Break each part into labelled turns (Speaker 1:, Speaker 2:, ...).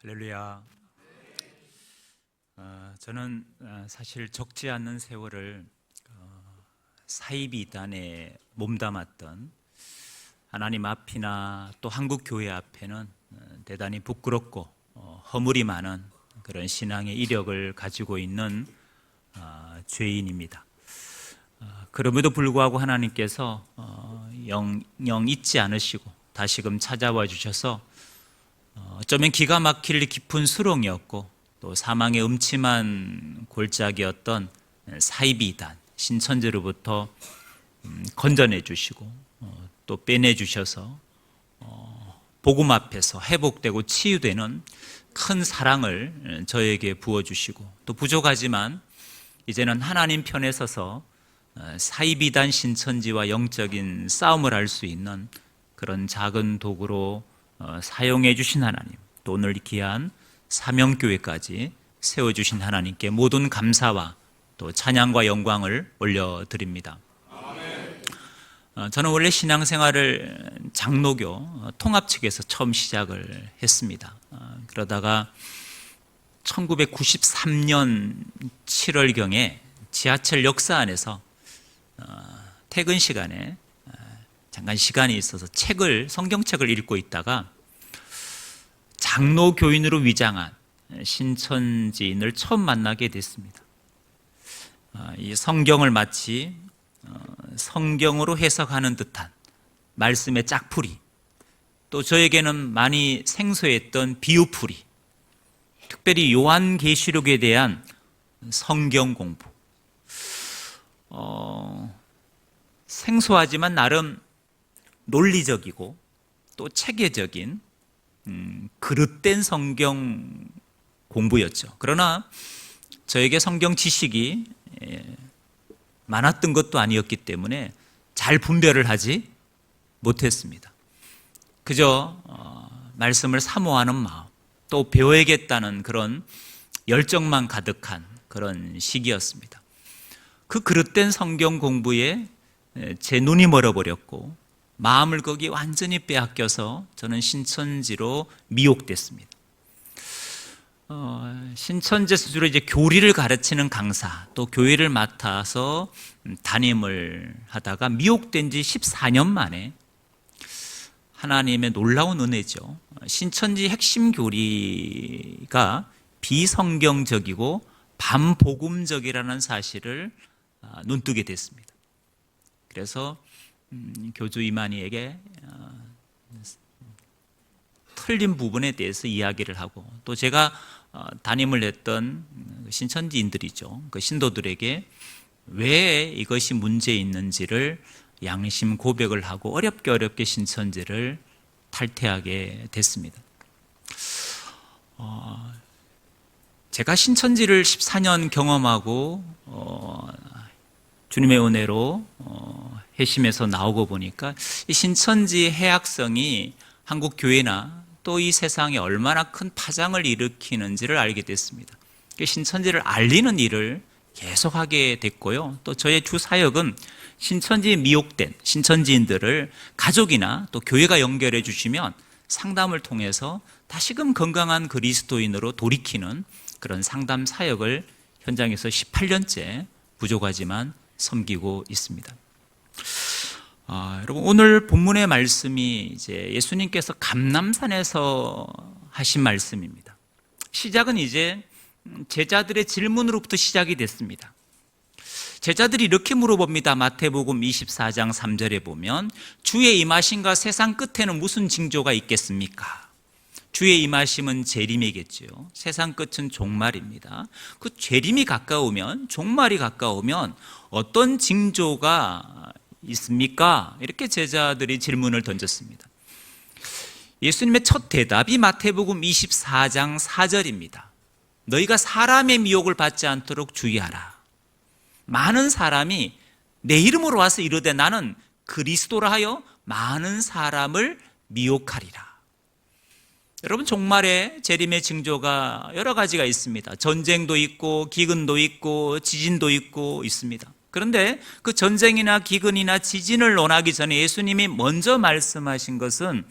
Speaker 1: 할렐루야. 저는 사실 적지 않는 세월을 사이비 이단에 몸담았던 하나님 앞이나 또 한국 교회 앞에는 대단히 부끄럽고 허물이 많은 그런 신앙의 이력을 가지고 있는 죄인입니다. 그럼에도 불구하고 하나님께서 영영 잊지 않으시고 다시금 찾아와 주셔서 어쩌면 기가 막힐 깊은 수렁이었고 또 사망의 음침한 골짜기였던 사이비 이단 신천지로부터 건져내 주시고 또 빼내 주셔서 복음 앞에서 회복되고 치유되는 큰 사랑을 저에게 부어주시고 또 부족하지만 이제는 하나님 편에 서서 사이비 이단 신천지와 영적인 싸움을 할 수 있는 그런 작은 도구로 사용해 주신 하나님, 또 오늘 귀한 사명교회까지 세워주신 하나님께 모든 감사와 또 찬양과 영광을 올려드립니다. 저는 원래 신앙생활을 장로교 통합 측에서 처음 시작을 했습니다. 그러다가 1993년 7월경에 지하철 역사 안에서 퇴근 시간에 잠깐 시간이 있어서 성경책을 읽고 있다가 장로 교인으로 위장한 신천지인을 처음 만나게 됐습니다. 이 성경을 마치 성경으로 해석하는 듯한 말씀의 짝풀이, 또 저에게는 많이 생소했던 비유풀이, 특별히 요한계시록에 대한 성경 공부, 생소하지만 나름 논리적이고 또 체계적인 그릇된 성경 공부였죠. 그러나 저에게 성경 지식이 많았던 것도 아니었기 때문에 잘 분별을 하지 못했습니다. 그저 말씀을 사모하는 마음, 또 배워야겠다는 그런 열정만 가득한 그런 시기였습니다. 그 그릇된 성경 공부에 제 눈이 멀어버렸고 마음을 거기에 완전히 빼앗겨서 저는 신천지로 미혹됐습니다. 신천지에서 주로 이제 교리를 가르치는 강사, 또 교회를 맡아서 담임을 하다가 미혹된 지 14년 만에 하나님의 놀라운 은혜죠. 신천지 핵심 교리가 비성경적이고 반복음적이라는 사실을 눈뜨게 됐습니다. 그래서 교주 이만희에게 틀린 부분에 대해서 이야기를 하고 또 제가 담임을 했던 신천지인들이죠. 그 신도들에게 왜 이것이 문제 있는지를 양심 고백을 하고 어렵게 신천지를 탈퇴하게 됐습니다. 제가 신천지를 14년 경험하고 주님의 은혜로 회심에서 나오고 보니까 이 신천지의 해악성이 한국 교회나 또 이 세상에 얼마나 큰 파장을 일으키는지를 알게 됐습니다. 신천지를 알리는 일을 계속하게 됐고요. 또 저의 주 사역은 신천지에 미혹된 신천지인들을 가족이나 또 교회가 연결해 주시면 상담을 통해서 다시금 건강한 그리스도인으로 돌이키는 그런 상담 사역을 현장에서 18년째 부족하지만 섬기고 있습니다. 여러분, 오늘 본문의 말씀이 이제 예수님께서 감람산에서 하신 말씀입니다. 시작은 이제 제자들의 질문으로부터 시작이 됐습니다. 제자들이 이렇게 물어봅니다. 마태복음 24장 3절에 보면 주의 임하심과 세상 끝에는 무슨 징조가 있겠습니까? 주의 임하심은 재림이겠죠. 세상 끝은 종말입니다. 그 재림이 가까우면, 종말이 가까우면 어떤 징조가 있습니까? 이렇게 제자들이 질문을 던졌습니다. 예수님의 첫 대답이 마태복음 24장 4절입니다. 너희가 사람의 미혹을 받지 않도록 주의하라. 많은 사람이 내 이름으로 와서 이르되 나는 그리스도라 하여 많은 사람을 미혹하리라. 여러분, 종말에 재림의 징조가 여러 가지가 있습니다. 전쟁도 있고 기근도 있고 지진도 있고 있습니다. 그런데 그 전쟁이나 기근이나 지진을 논하기 전에 예수님이 먼저 말씀하신 것은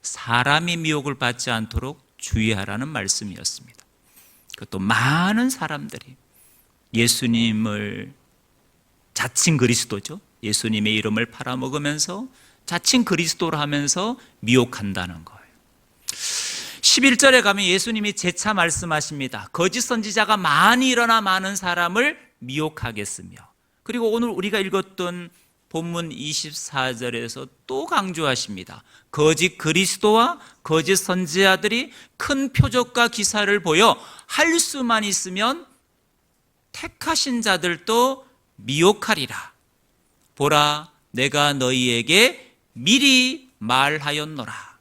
Speaker 1: 사람이 미혹을 받지 않도록 주의하라는 말씀이었습니다. 그것도 많은 사람들이 예수님을, 자칭 그리스도죠, 예수님의 이름을 팔아먹으면서 자칭 그리스도로 하면서 미혹한다는 거예요. 11절에 가면 예수님이 재차 말씀하십니다. 거짓 선지자가 많이 일어나 많은 사람을 미혹하겠으며, 그리고 오늘 우리가 읽었던 본문 24절에서 또 강조하십니다. 거짓 그리스도와 거짓 선지자들이 큰 표적과 기사를 보여 할 수만 있으면 택하신 자들도 미혹하리라. 보라, 내가 너희에게 미리 말하였노라.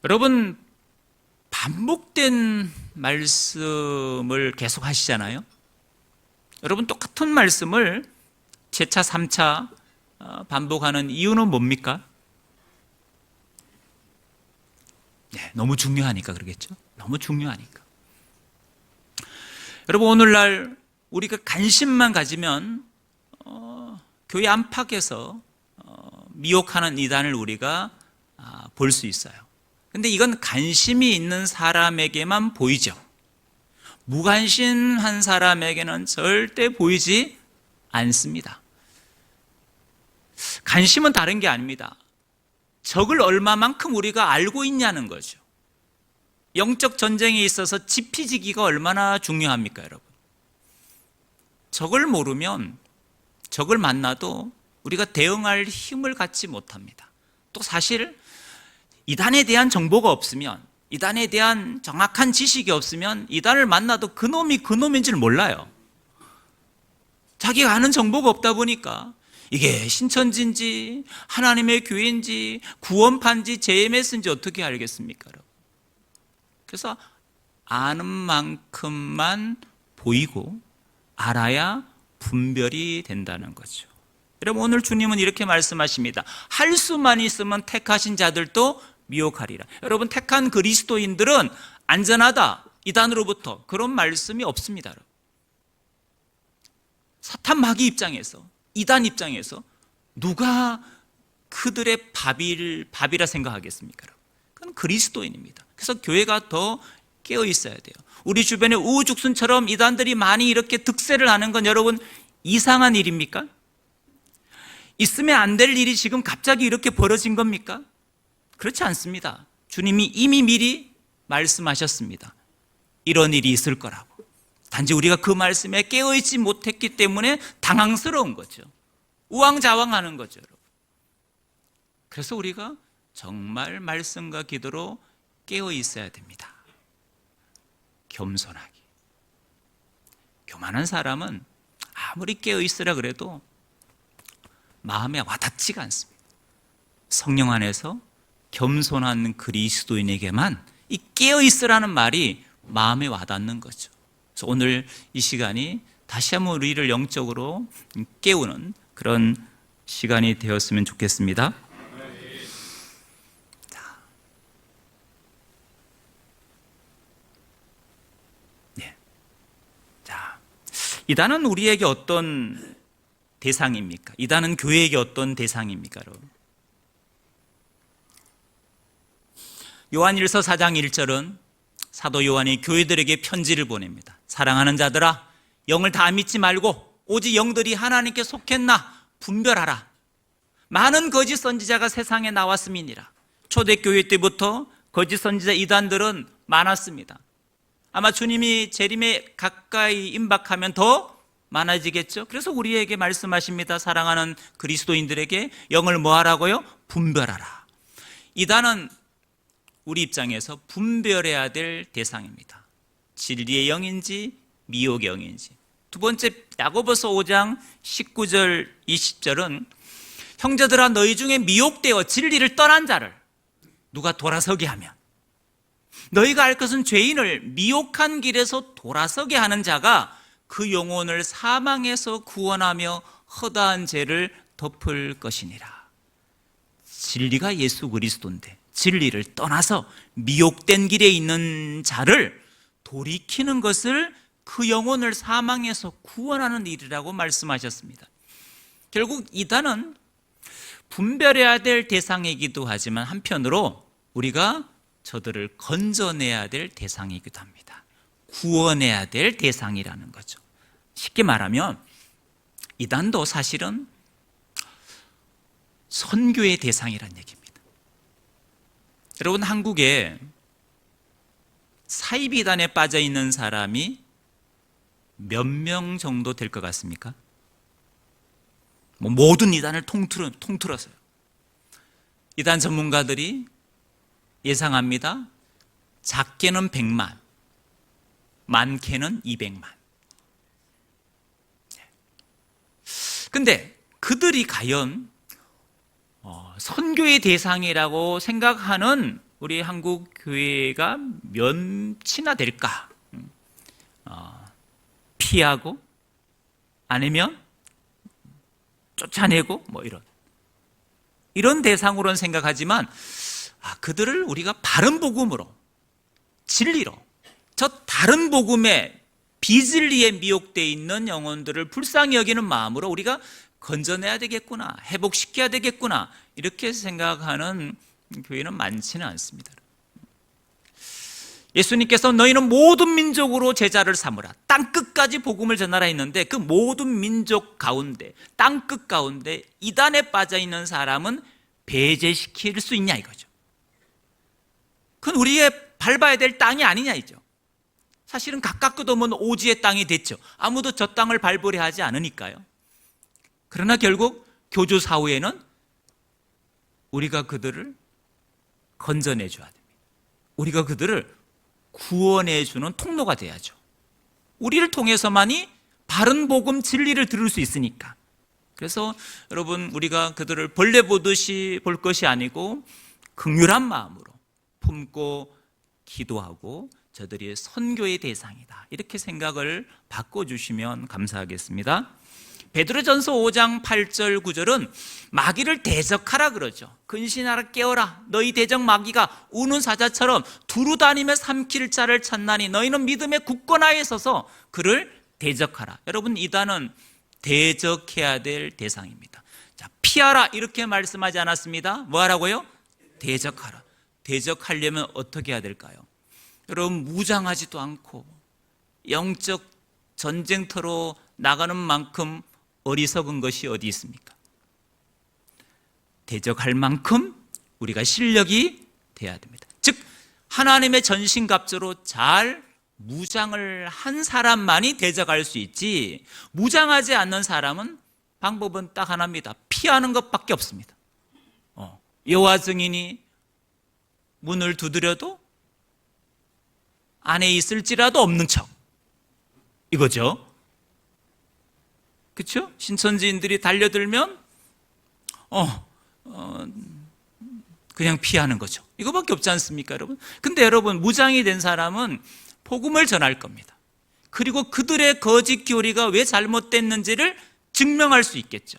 Speaker 1: 여러분, 반복된 말씀을 계속 하시잖아요. 여러분, 똑같은 말씀을 재차 3차 반복하는 이유는 뭡니까? 네, 너무 중요하니까 그러겠죠. 너무 중요하니까. 여러분, 오늘날 우리가 관심만 가지면 교회 안팎에서 미혹하는 이단을 우리가 볼 수 있어요. 근데 이건 관심이 있는 사람에게만 보이죠. 무관심한 사람에게는 절대 보이지 않습니다. 관심은 다른 게 아닙니다. 적을 얼마만큼 우리가 알고 있냐는 거죠. 영적 전쟁에 있어서 지피지기가 얼마나 중요합니까, 여러분? 적을 모르면, 적을 만나도 우리가 대응할 힘을 갖지 못합니다. 또 사실 이단에 대한 정보가 없으면, 이단에 대한 정확한 지식이 없으면 이단을 만나도 그놈이 그놈인 줄 몰라요. 자기가 아는 정보가 없다 보니까 이게 신천지인지 하나님의 교회인지 구원파인지 JMS인지 어떻게 알겠습니까? 그래서 아는 만큼만 보이고 알아야 분별이 된다는 거죠. 여러분, 오늘 주님은 이렇게 말씀하십니다. 할 수만 있으면 택하신 자들도 미혹하리라. 여러분, 택한 그리스도인들은 안전하다, 이단으로부터, 그런 말씀이 없습니다. 여러분. 사탄 마귀 입장에서, 이단 입장에서 누가 그들의 밥이라 생각하겠습니까? 그건 그리스도인입니다. 그래서 교회가 더 깨어 있어야 돼요. 우리 주변에 우후죽순처럼 이단들이 많이 이렇게 득세를 하는 건 여러분 이상한 일입니까? 있으면 안 될 일이 지금 갑자기 이렇게 벌어진 겁니까? 그렇지 않습니다. 주님이 이미 미리 말씀하셨습니다. 이런 일이 있을 거라고. 단지 우리가 그 말씀에 깨어있지 못했기 때문에 당황스러운 거죠. 우왕좌왕하는 거죠, 여러분. 그래서 우리가 정말 말씀과 기도로 깨어 있어야 됩니다. 겸손하게. 교만한 사람은 아무리 깨어 있으라 그래도 마음에 와닿지가 않습니다. 성령 안에서 겸손한 그리스도인에게만 이 깨어 있으라는 말이 마음에 와닿는 거죠. 그래서 오늘 이 시간이 다시 한번 우리를 영적으로 깨우는 그런 시간이 되었으면 좋겠습니다. 이단은 우리에게 어떤 대상입니까? 이단은 교회에게 어떤 대상입니까? 여러분? 요한일서 4장 1절은 사도 요한이 교회들에게 편지를 보냅니다. 사랑하는 자들아, 영을 다 믿지 말고 오직 영들이 하나님께 속했나 분별하라. 많은 거짓 선지자가 세상에 나왔음이니라. 초대교회 때부터 거짓 선지자 이단들은 많았습니다. 아마 주님이 재림에 가까이 임박하면 더 많아지겠죠. 그래서 우리에게 말씀하십니다. 사랑하는 그리스도인들에게 영을 뭐 하라고요? 분별하라. 이단은 우리 입장에서 분별해야 될 대상입니다. 진리의 영인지 미혹의 영인지. 두 번째, 야고보서 5장 19절 20절은 형제들아, 너희 중에 미혹되어 진리를 떠난 자를 누가 돌아서게 하면, 너희가 알 것은 죄인을 미혹한 길에서 돌아서게 하는 자가 그 영혼을 사망에서 구원하며 허다한 죄를 덮을 것이니라. 진리가 예수 그리스도인데 진리를 떠나서 미혹된 길에 있는 자를 돌이키는 것을 그 영혼을 사망에서 구원하는 일이라고 말씀하셨습니다. 결국 이단은 분별해야 될 대상이기도 하지만 한편으로 우리가 저들을 건져내야 될 대상이기도 합니다. 구원해야 될 대상이라는 거죠. 쉽게 말하면 이단도 사실은 선교의 대상이라는 얘기입니다. 여러분, 한국에 사이비단에 빠져 있는 사람이 몇 명 정도 될 것 같습니까? 모든 이단을 통틀어서요. 이단 전문가들이 예상합니다. 작게는 100만, 많게는 200만. 근데 그들이 과연 선교의 대상이라고 생각하는 우리 한국 교회가 몇이나 될까? 피하고 아니면 쫓아내고 이런 대상으로는 생각하지만 그들을 우리가 바른 복음으로, 진리로, 저 다른 복음에 비진리에 미혹되어 있는 영혼들을 불쌍히 여기는 마음으로 우리가 건져내야 되겠구나, 회복시켜야 되겠구나, 이렇게 생각하는 교회는 많지는 않습니다. 예수님께서 너희는 모든 민족으로 제자를 삼으라, 땅끝까지 복음을 전하라 했는데, 그 모든 민족 가운데, 땅끝 가운데 이단에 빠져 있는 사람은 배제시킬 수 있냐 이거죠. 그건 우리의 밟아야 될 땅이 아니냐 이죠. 사실은 가깝고도 없는 오지의 땅이 됐죠. 아무도 저 땅을 밟으려 하지 않으니까요. 그러나 결국 교주 사후에는 우리가 그들을 건져내 줘야 됩니다. 우리가 그들을 구원해 주는 통로가 돼야죠. 우리를 통해서만이 바른 복음 진리를 들을 수 있으니까. 그래서 여러분, 우리가 그들을 벌레 보듯이 볼 것이 아니고 긍휼한 마음으로 품고 기도하고 저들이 선교의 대상이다, 이렇게 생각을 바꿔주시면 감사하겠습니다. 베드로전서 5장 8절 9절은 마귀를 대적하라 그러죠. 근신하라, 깨어라. 너희 대적 마귀가 우는 사자처럼 두루 다니며 삼킬 자를 찾나니 너희는 믿음에 굳건하에 서서 그를 대적하라. 여러분, 이단은 대적해야 될 대상입니다. 자, 피하라 이렇게 말씀하지 않았습니다. 뭐 하라고요? 대적하라. 대적하려면 어떻게 해야 될까요? 여러분, 무장하지도 않고 영적 전쟁터로 나가는 만큼 어리석은 것이 어디 있습니까? 대적할 만큼 우리가 실력이 돼야 됩니다. 즉, 하나님의 전신갑주로 잘 무장을 한 사람만이 대적할 수 있지, 무장하지 않는 사람은 방법은 딱 하나입니다. 피하는 것밖에 없습니다. 여호와 증인이 문을 두드려도 안에 있을지라도 없는 척, 이거죠. 그렇죠? 신천지인들이 달려들면 그냥 피하는 거죠. 이거밖에 없지 않습니까, 여러분? 근데 여러분, 무장이 된 사람은 복음을 전할 겁니다. 그리고 그들의 거짓 교리가 왜 잘못됐는지를 증명할 수 있겠죠.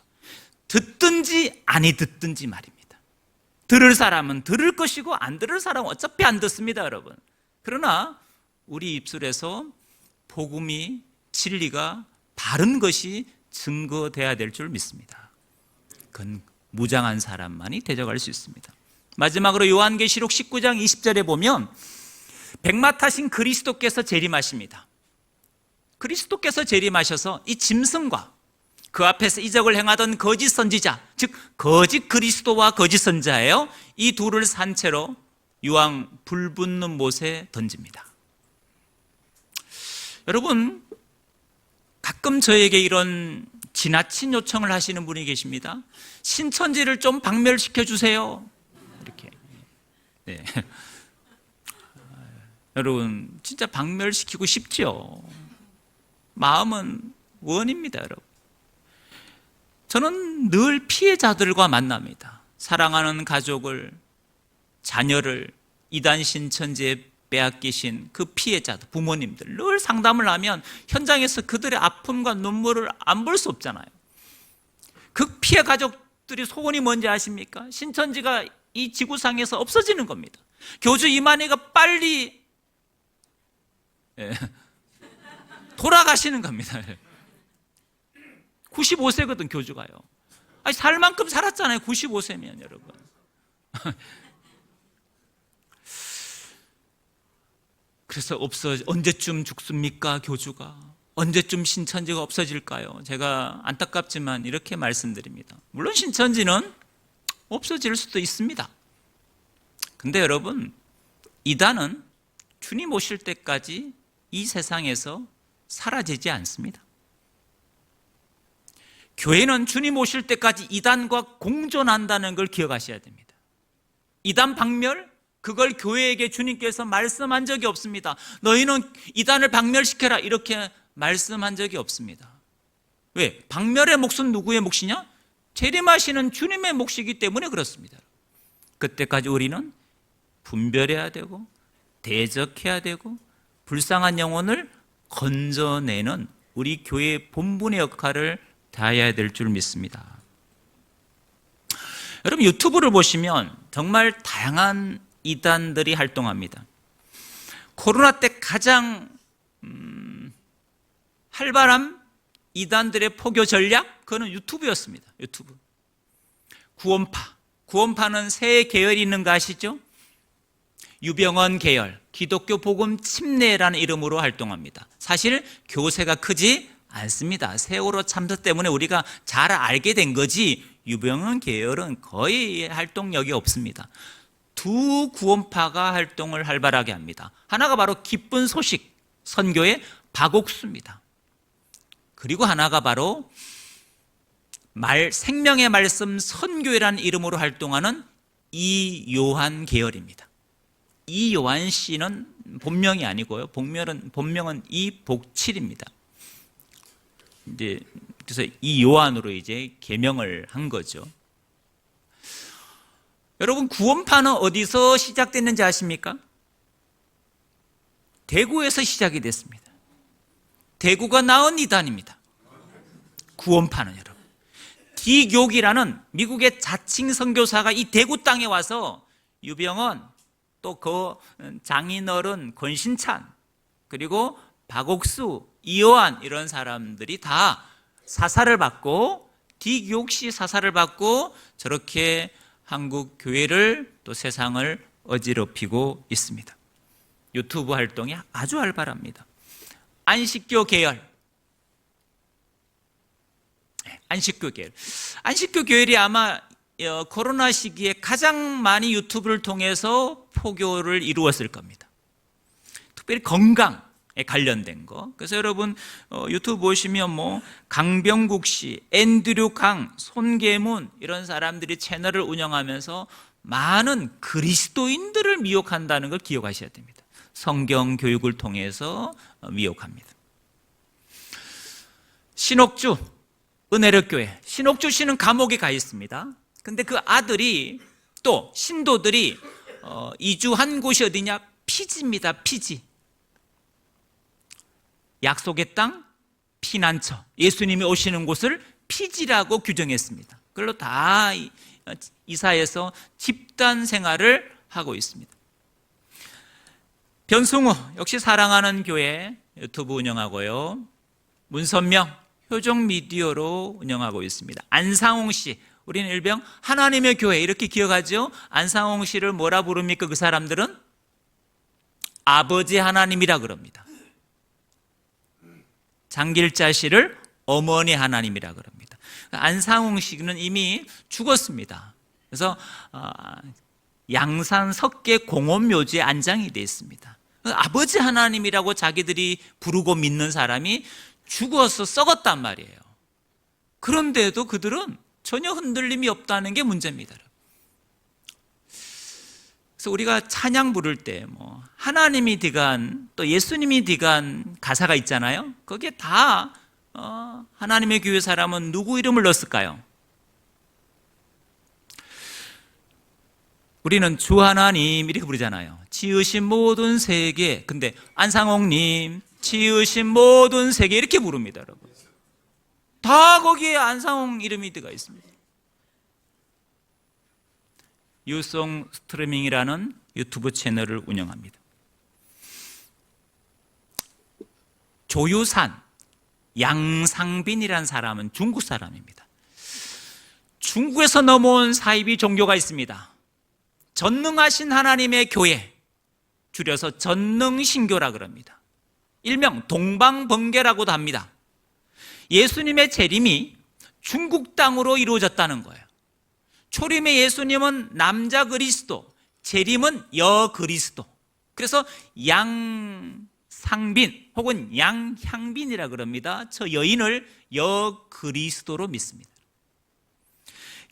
Speaker 1: 듣든지 아니 듣든지 말입니다. 들을 사람은 들을 것이고 안 들을 사람은 어차피 안 듣습니다, 여러분. 그러나 우리 입술에서 복음이, 진리가 바른 것이 증거돼야 될 줄 믿습니다. 그건 무장한 사람만이 대적할 수 있습니다. 마지막으로 요한계시록 19장 20절에 보면 백마 타신 그리스도께서 재림하십니다. 그리스도께서 재림하셔서 이 짐승과 그 앞에서 이적을 행하던 거짓 선지자, 즉 거짓 그리스도와 거짓 선자예요. 이 둘을 산채로 유황 불붙는 못에 던집니다. 여러분, 가끔 저에게 이런 지나친 요청을 하시는 분이 계십니다. 신천지를 좀 박멸시켜 주세요, 이렇게. 네. 여러분, 진짜 박멸시키고 싶죠. 마음은 원입니다, 여러분. 저는 늘 피해자들과 만납니다. 사랑하는 가족을, 자녀를 이단 신천지에 빼앗기신 그 피해자들, 부모님들 늘 상담을 하면 현장에서 그들의 아픔과 눈물을 안 볼 수 없잖아요. 그 피해 가족들이 소원이 뭔지 아십니까? 신천지가 이 지구상에서 없어지는 겁니다. 교주 이만희가 빨리 돌아가시는 겁니다. 95세거든, 교주가요. 아니, 살 만큼 살았잖아요, 95세면, 여러분. 그래서 언제쯤 죽습니까? 교주가 언제쯤 신천지가 없어질까요? 제가 안타깝지만 이렇게 말씀드립니다. 물론 신천지는 없어질 수도 있습니다. 근데 여러분, 이단은 주님 오실 때까지 이 세상에서 사라지지 않습니다. 교회는 주님 오실 때까지 이단과 공존한다는 걸 기억하셔야 됩니다. 이단 박멸, 그걸 교회에게 주님께서 말씀한 적이 없습니다. 너희는 이단을 박멸시켜라 이렇게 말씀한 적이 없습니다. 왜? 박멸의 몫은 누구의 몫이냐? 재림하시는 주님의 몫이기 때문에 그렇습니다. 그때까지 우리는 분별해야 되고 대적해야 되고 불쌍한 영혼을 건져내는 우리 교회의 본분의 역할을 다해야 될 줄 믿습니다. 여러분, 유튜브를 보시면 정말 다양한 이단들이 활동합니다. 코로나 때 가장 활발한 이단들의 포교 전략, 그거는 유튜브였습니다. 유튜브. 구원파는 세 계열이 있는 거 아시죠? 유병언 계열, 기독교 복음 침례라는 이름으로 활동합니다. 사실 교세가 크지 않습니다. 세월호 참사 때문에 우리가 잘 알게 된 거지 유병언 계열은 거의 활동력이 없습니다. 두 구원파가 활동을 활발하게 합니다. 하나가 바로 기쁜 소식 선교의 박옥수입니다. 그리고 하나가 바로 생명의 말씀 선교회라는 이름으로 활동하는 이요한 계열입니다. 이요한 씨는 본명이 아니고요. 본명은 이복칠입니다. 그래서 이요한으로 이제 개명을 한 거죠. 여러분, 구원파는 어디서 시작됐는지 아십니까? 대구에서 시작이 됐습니다. 대구가 낳은 이단입니다. 구원파는 여러분. 디교기라는 미국의 자칭 선교사가 이 대구 땅에 와서 유병언, 또 그 장인어른 권신찬, 그리고 박옥수, 이요한 이런 사람들이 다 사사를 받고 디교시 사사를 받고 저렇게 한국 교회를 또 세상을 어지럽히고 있습니다. 유튜브 활동이 아주 활발합니다. 안식교 계열. 안식교 계열이 아마 코로나 시기에 가장 많이 유튜브를 통해서 포교를 이루었을 겁니다. 특별히 건강에 관련된 거. 그래서 여러분 유튜브 보시면 강병국 씨, 앤드류 강, 손계문 이런 사람들이 채널을 운영하면서 많은 그리스도인들을 미혹한다는 걸 기억하셔야 됩니다. 성경 교육을 통해서 미혹합니다. 신옥주 은혜력교회, 신옥주 씨는 감옥에 가 있습니다. 근데 그 아들이 또 신도들이 이주한 곳이 어디냐? 피지입니다. 피지. 약속의 땅, 피난처, 예수님이 오시는 곳을 피지라고 규정했습니다. 그걸로 다 이사해서 집단 생활을 하고 있습니다. 변승우 역시 사랑하는 교회 유튜브 운영하고요. 문선명 효정 미디어로 운영하고 있습니다. 안상홍 씨, 우리는 일명 하나님의 교회 이렇게 기억하죠. 안상홍 씨를 뭐라 부릅니까? 그 사람들은 아버지 하나님이라 그럽니다. 장길자 씨를 어머니 하나님이라 그럽니다. 안상홍 씨는 이미 죽었습니다. 그래서 양산 석계 공원묘지에 안장이 되어 있습니다. 아버지 하나님이라고 자기들이 부르고 믿는 사람이 죽어서 썩었단 말이에요. 그런데도 그들은 전혀 흔들림이 없다는 게 문제입니다. 그래서 우리가 찬양 부를 때 하나님이 디간 또 예수님이 디간 가사가 있잖아요. 거기에 다 하나님의 교회 사람은 누구 이름을 넣었을까요? 우리는 주 하나님 이렇게 부르잖아요. 지으신 모든 세계. 근데 안상홍님 지으신 모든 세계 이렇게 부릅니다. 여러분, 다 거기에 안상홍 이름이 들어가 있습니다. 유송 스트리밍이라는 유튜브 채널을 운영합니다. 조유산 양상빈이라는 사람은 중국 사람입니다. 중국에서 넘어온 사이비 종교가 있습니다. 전능하신 하나님의 교회, 줄여서 전능신교라 그럽니다. 일명 동방번개라고도 합니다. 예수님의 재림이 중국 땅으로 이루어졌다는 거예요. 초림의 예수님은 남자 그리스도, 재림은 여 그리스도. 그래서 양상빈 혹은 양향빈이라 그럽니다. 저 여인을 여 그리스도로 믿습니다.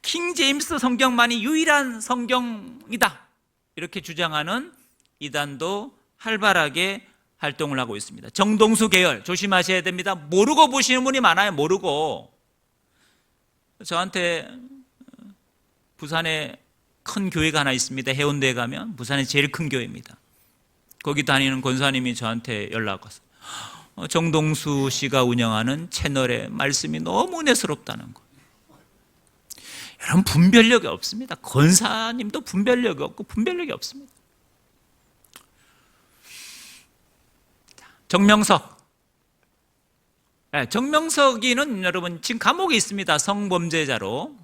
Speaker 1: 킹 제임스 성경만이 유일한 성경이다, 이렇게 주장하는 이단도 활발하게 활동을 하고 있습니다. 정동수 계열 조심하셔야 됩니다. 모르고 보시는 분이 많아요. 모르고. 저한테 부산에 큰 교회가 하나 있습니다. 해운대에 가면 부산의 제일 큰 교회입니다. 거기 다니는 권사님이 저한테 연락 왔어요. 정동수 씨가 운영하는 채널의 말씀이 너무 은혜스럽다는 거. 여러분, 분별력이 없습니다. 권사님도 분별력이 없고 분별력이 없습니다. 정명석. 정명석이는 여러분 지금 감옥에 있습니다. 성범죄자로.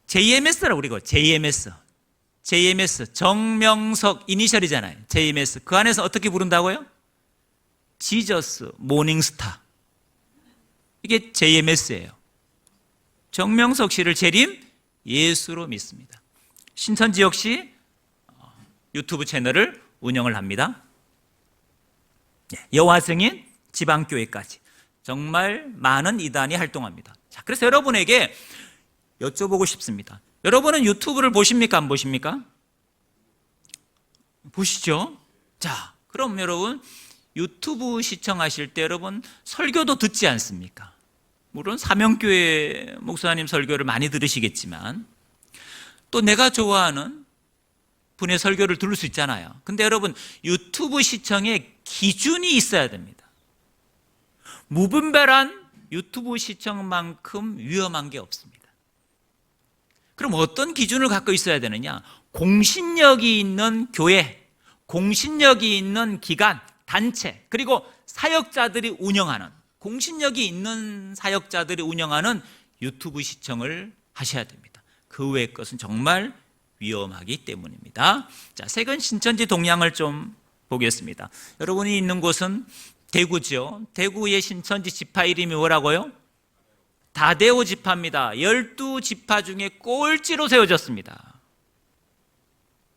Speaker 1: JMS라고 그리고 JMS 정명석 이니셜이잖아요. JMS 그 안에서 어떻게 부른다고요? 지저스 모닝스타. 이게 JMS예요. 정명석 씨를 재림 예수로 믿습니다. 신천지 역시 유튜브 채널을 운영을 합니다. 여호와 증인 지방교회까지 정말 많은 이단이 활동합니다. 자, 그래서 여러분에게 여쭤보고 싶습니다. 여러분은 유튜브를 보십니까? 안 보십니까? 보시죠. 자, 그럼 여러분 유튜브 시청하실 때 여러분 설교도 듣지 않습니까? 물론 사명교회 목사님 설교를 많이 들으시겠지만 또 내가 좋아하는 분의 설교를 들을 수 있잖아요. 근데 여러분 유튜브 시청에 기준이 있어야 됩니다. 무분별한 유튜브 시청만큼 위험한 게 없습니다. 그럼 어떤 기준을 갖고 있어야 되느냐? 공신력이 있는 교회, 공신력이 있는 기관, 단체, 그리고 사역자들이 운영하는, 공신력이 있는 사역자들이 운영하는 유튜브 시청을 하셔야 됩니다. 그 외의 것은 정말 위험하기 때문입니다. 자, 최근 신천지 동향을 좀 보겠습니다. 여러분이 있는 곳은 대구죠. 대구의 신천지 지파 이름이 뭐라고요? 다데오 지파입니다. 12지파 중에 꼴찌로 세워졌습니다.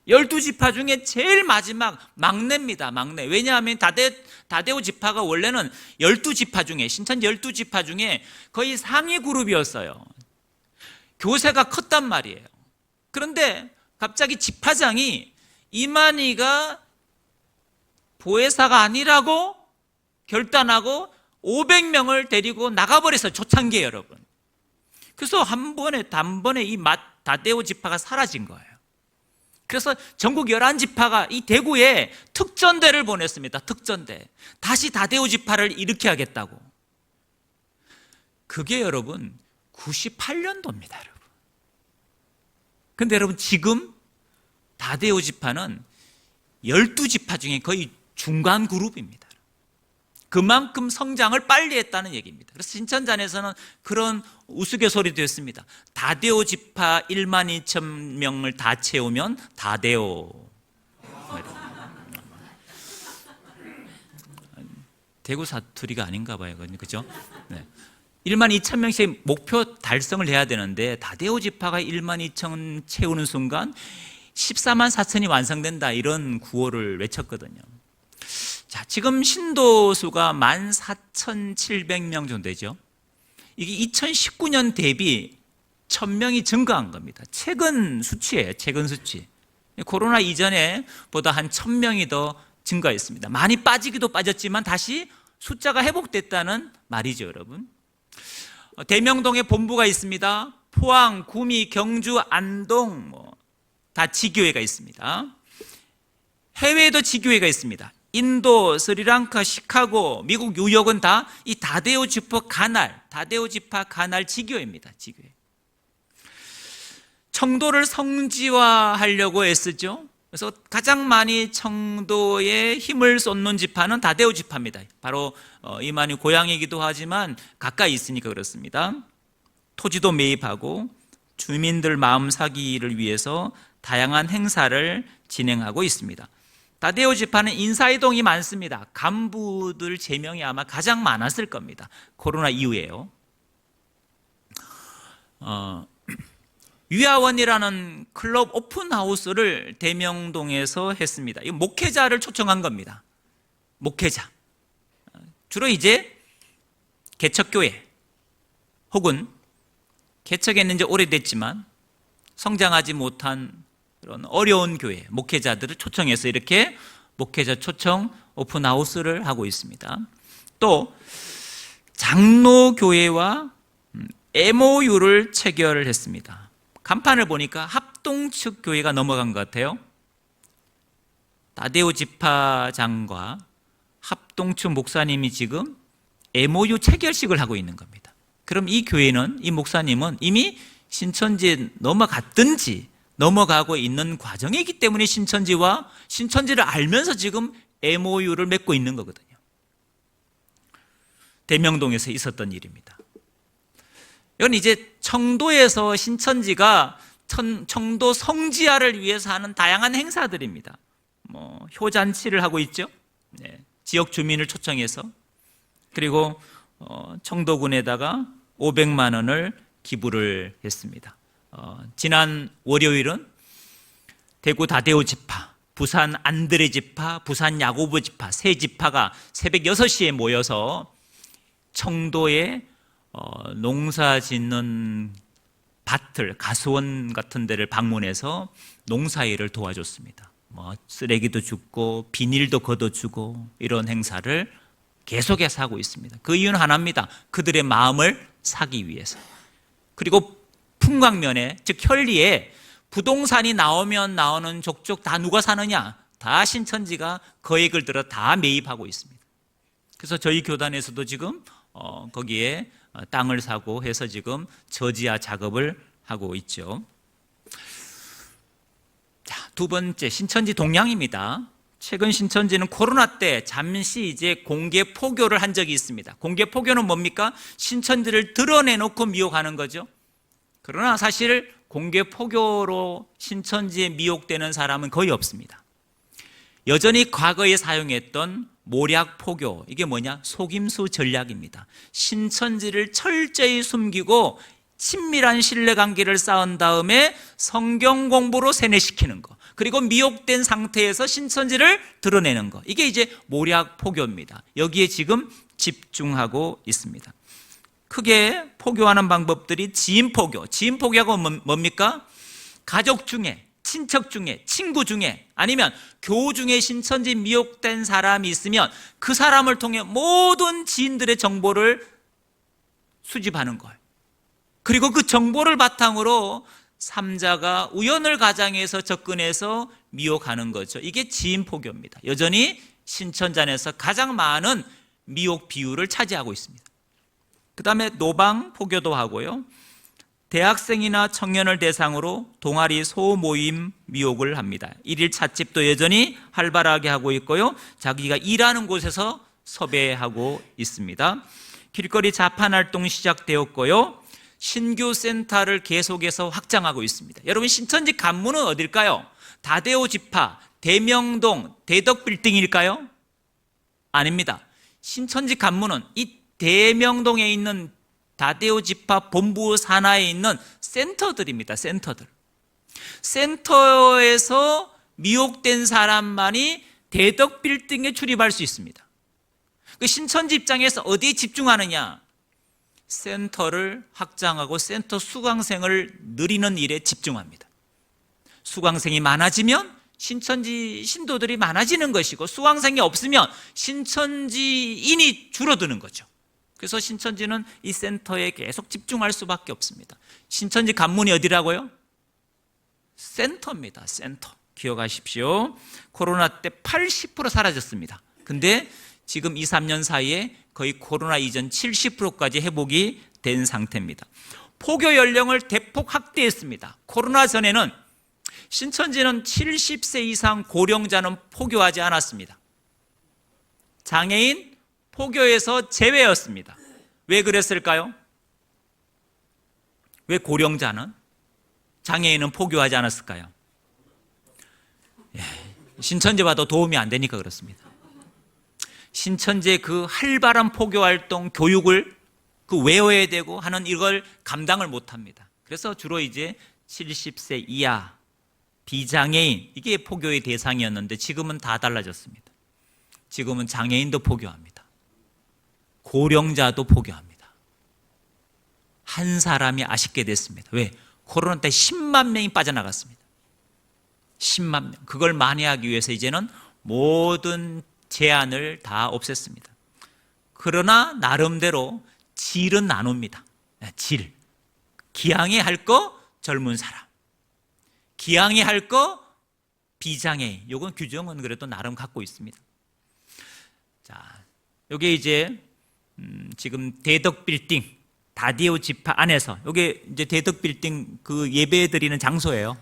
Speaker 1: 12지파 중에 제일 마지막 막내입니다. 막내. 왜냐하면 다데오 지파가 원래는 12지파 중에, 신천지 12지파 중에 거의 상위 그룹이었어요. 교세가 컸단 말이에요. 그런데 갑자기 지파장이 이만희가 보혜사가 아니라고 결단하고 500명을 데리고 나가버렸어요. 초창기에 여러분. 그래서 단번에 이 다데오 지파가 사라진 거예요. 그래서 전국 11지파가 이 대구에 특전대를 보냈습니다. 특전대. 다시 다데오 지파를 일으켜야겠다고. 그게 여러분 98년도입니다. 여러분. 근데 여러분 지금 다데오 지파는 12지파 중에 거의 중간 그룹입니다. 그만큼 성장을 빨리 했다는 얘기입니다. 그래서 신천지안에서는 그런 우스갯소리도 했습니다. 다데오 지파 1만 2천 명을 다 채우면 다데오. 대구 사투리가 아닌가 봐요. 그죠? 네. 1만 2천 명씩 목표 달성을 해야 되는데 다데오 지파가 1만 2천 채우는 순간 14만 4천이 완성된다, 이런 구호를 외쳤거든요. 자, 지금 신도수가 14,700명 정도 되죠. 이게 2019년 대비 1,000명이 증가한 겁니다. 최근 수치예요. 최근 수치. 코로나 이전에 보다 한 1,000명이 더 증가했습니다. 많이 빠지기도 빠졌지만 다시 숫자가 회복됐다는 말이죠, 여러분. 대명동에 본부가 있습니다. 포항, 구미, 경주, 안동 다 지교회가 있습니다. 해외에도 지교회가 있습니다. 인도, 스리랑카, 시카고, 미국 뉴욕은 다 이 다데오 지파 가날 지교회입니다. 지교회. 청도를 성지화하려고 애쓰죠. 그래서 가장 많이 청도에 힘을 쏟는 지파는 다데오 지파입니다. 바로 이만희 고향이기도 하지만 가까이 있으니까 그렇습니다. 토지도 매입하고 주민들 마음 사기를 위해서 다양한 행사를 진행하고 있습니다. 다데오 지파는 인사이동이 많습니다. 간부들 제명이 아마 가장 많았을 겁니다. 코로나 이후에요. 위아원이라는 클럽 오픈하우스를 대명동에서 했습니다. 이 목회자를 초청한 겁니다. 목회자. 주로 이제 개척교회 혹은 개척했는 지 오래됐지만 성장하지 못한 그런 어려운 교회 목회자들을 초청해서 이렇게 목회자 초청 오픈하우스를 하고 있습니다. 또 장로교회와 MOU를 체결했습니다. 간판을 보니까 합동측 교회가 넘어간 것 같아요. 다데오 지파장과 합동측 목사님이 지금 MOU 체결식을 하고 있는 겁니다. 그럼 이 교회는, 이 목사님은 이미 신천지에 넘어갔든지 넘어가고 있는 과정이기 때문에 신천지를 알면서 지금 MOU를 맺고 있는 거거든요. 대명동에서 있었던 일입니다. 이건 이제 청도에서 신천지가 청도 성지화를 위해서 하는 다양한 행사들입니다. 효잔치를 하고 있죠. 네, 지역 주민을 초청해서. 그리고 청도군에다가 500만 원을 기부를 했습니다. 지난 월요일은 대구 다데오 지파, 부산 안드레 지파, 부산 야고보 지파 세 지파가 새벽 6시에 모여서 청도에 농사 짓는 밭을, 가수원 같은 데를 방문해서 농사일을 도와줬습니다. 쓰레기도 줍고 비닐도 걷어주고 이런 행사를 계속해서 하고 있습니다. 그 이유는 하나입니다. 그들의 마음을 사기 위해서. 그리고 풍광면에, 즉 현리에 부동산이 나오면 나오는 족족 다 누가 사느냐? 다 신천지가 거액을 들어 다 매입하고 있습니다. 그래서 저희 교단에서도 지금 거기에 땅을 사고 해서 지금 저지하 작업을 하고 있죠. 자, 두 번째 신천지 동향입니다. 최근 신천지는 코로나 때 잠시 이제 공개 포교를 한 적이 있습니다. 공개 포교는 뭡니까? 신천지를 드러내놓고 미혹하는 거죠. 그러나 사실 공개 포교로 신천지에 미혹되는 사람은 거의 없습니다. 여전히 과거에 사용했던 모략 포교, 이게 뭐냐? 속임수 전략입니다. 신천지를 철저히 숨기고 친밀한 신뢰관계를 쌓은 다음에 성경 공부로 세뇌시키는 거, 그리고 미혹된 상태에서 신천지를 드러내는 거, 이게 이제 모략 포교입니다. 여기에 지금 집중하고 있습니다. 크게 포교하는 방법들이 지인 포교. 지인 포교가 뭡니까? 가족 중에, 친척 중에, 친구 중에, 아니면 교우 중에 신천지 미혹된 사람이 있으면 그 사람을 통해 모든 지인들의 정보를 수집하는 걸, 그리고 그 정보를 바탕으로 삼자가 우연을 가장해서 접근해서 미혹하는 거죠. 이게 지인 포교입니다. 여전히 신천지 안에서 가장 많은 미혹 비율을 차지하고 있습니다. 그 다음에 노방 포교도 하고요, 대학생이나 청년을 대상으로 동아리 소모임 미혹을 합니다. 일일 찻집도 여전히 활발하게 하고 있고요, 자기가 일하는 곳에서 섭외하고 있습니다. 길거리 자판 활동 시작되었고요, 신규 센터를 계속해서 확장하고 있습니다. 여러분, 신천지 간문은 어딜까요? 다데오 지파, 대명동, 대덕빌딩일까요? 아닙니다. 신천지 간문은 이 대명동에 있는 다데오 지파 본부 산하에 있는 센터들입니다. 센터들. 센터에서 미혹된 사람만이 대덕빌딩에 출입할 수 있습니다. 그 신천지 입장에서 어디에 집중하느냐? 센터를 확장하고 센터 수강생을 늘리는 일에 집중합니다. 수강생이 많아지면 신천지 신도들이 많아지는 것이고, 수강생이 없으면 신천지인이 줄어드는 거죠. 그래서 신천지는 이 센터에 계속 집중할 수밖에 없습니다. 신천지 간문이 어디라고요? 센터입니다. 센터. 기억하십시오. 코로나 때 80% 사라졌습니다. 근데 지금 2, 3년 사이에 거의 코로나 이전 70%까지 회복이 된 상태입니다. 포교 연령을 대폭 확대했습니다. 코로나 전에는 신천지는 70세 이상 고령자는 포교하지 않았습니다. 장애인 포교에서 제외였습니다. 왜 그랬을까요? 왜 고령자는, 장애인은 포교하지 않았을까요? 신천지 봐도 도움이 안 되니까 그렇습니다. 신천지의 그 활발한 포교 활동, 교육을 그 외워야 되고 하는 이걸 감당을 못 합니다. 그래서 주로 이제 70세 이하 비장애인, 이게 포교의 대상이었는데 지금은 다 달라졌습니다. 지금은 장애인도 포교합니다. 고령자도 포교합니다. 한 사람이 아쉽게 됐습니다. 왜? 코로나 때 10만 명이 빠져나갔습니다. 10만 명. 그걸 만회하기 위해서 이제는 모든 제한을 다 없앴습니다. 그러나 나름대로 질은 나눕니다. 질. 기양해 할 거 젊은 사람, 기양해 할 거 비장애인. 요건 규정은 그래도 나름 갖고 있습니다. 자, 요게 이제 지금 대덕 빌딩 다디오 지파 안에서, 요게 이제 대덕 빌딩 그 예배 드리는 장소예요.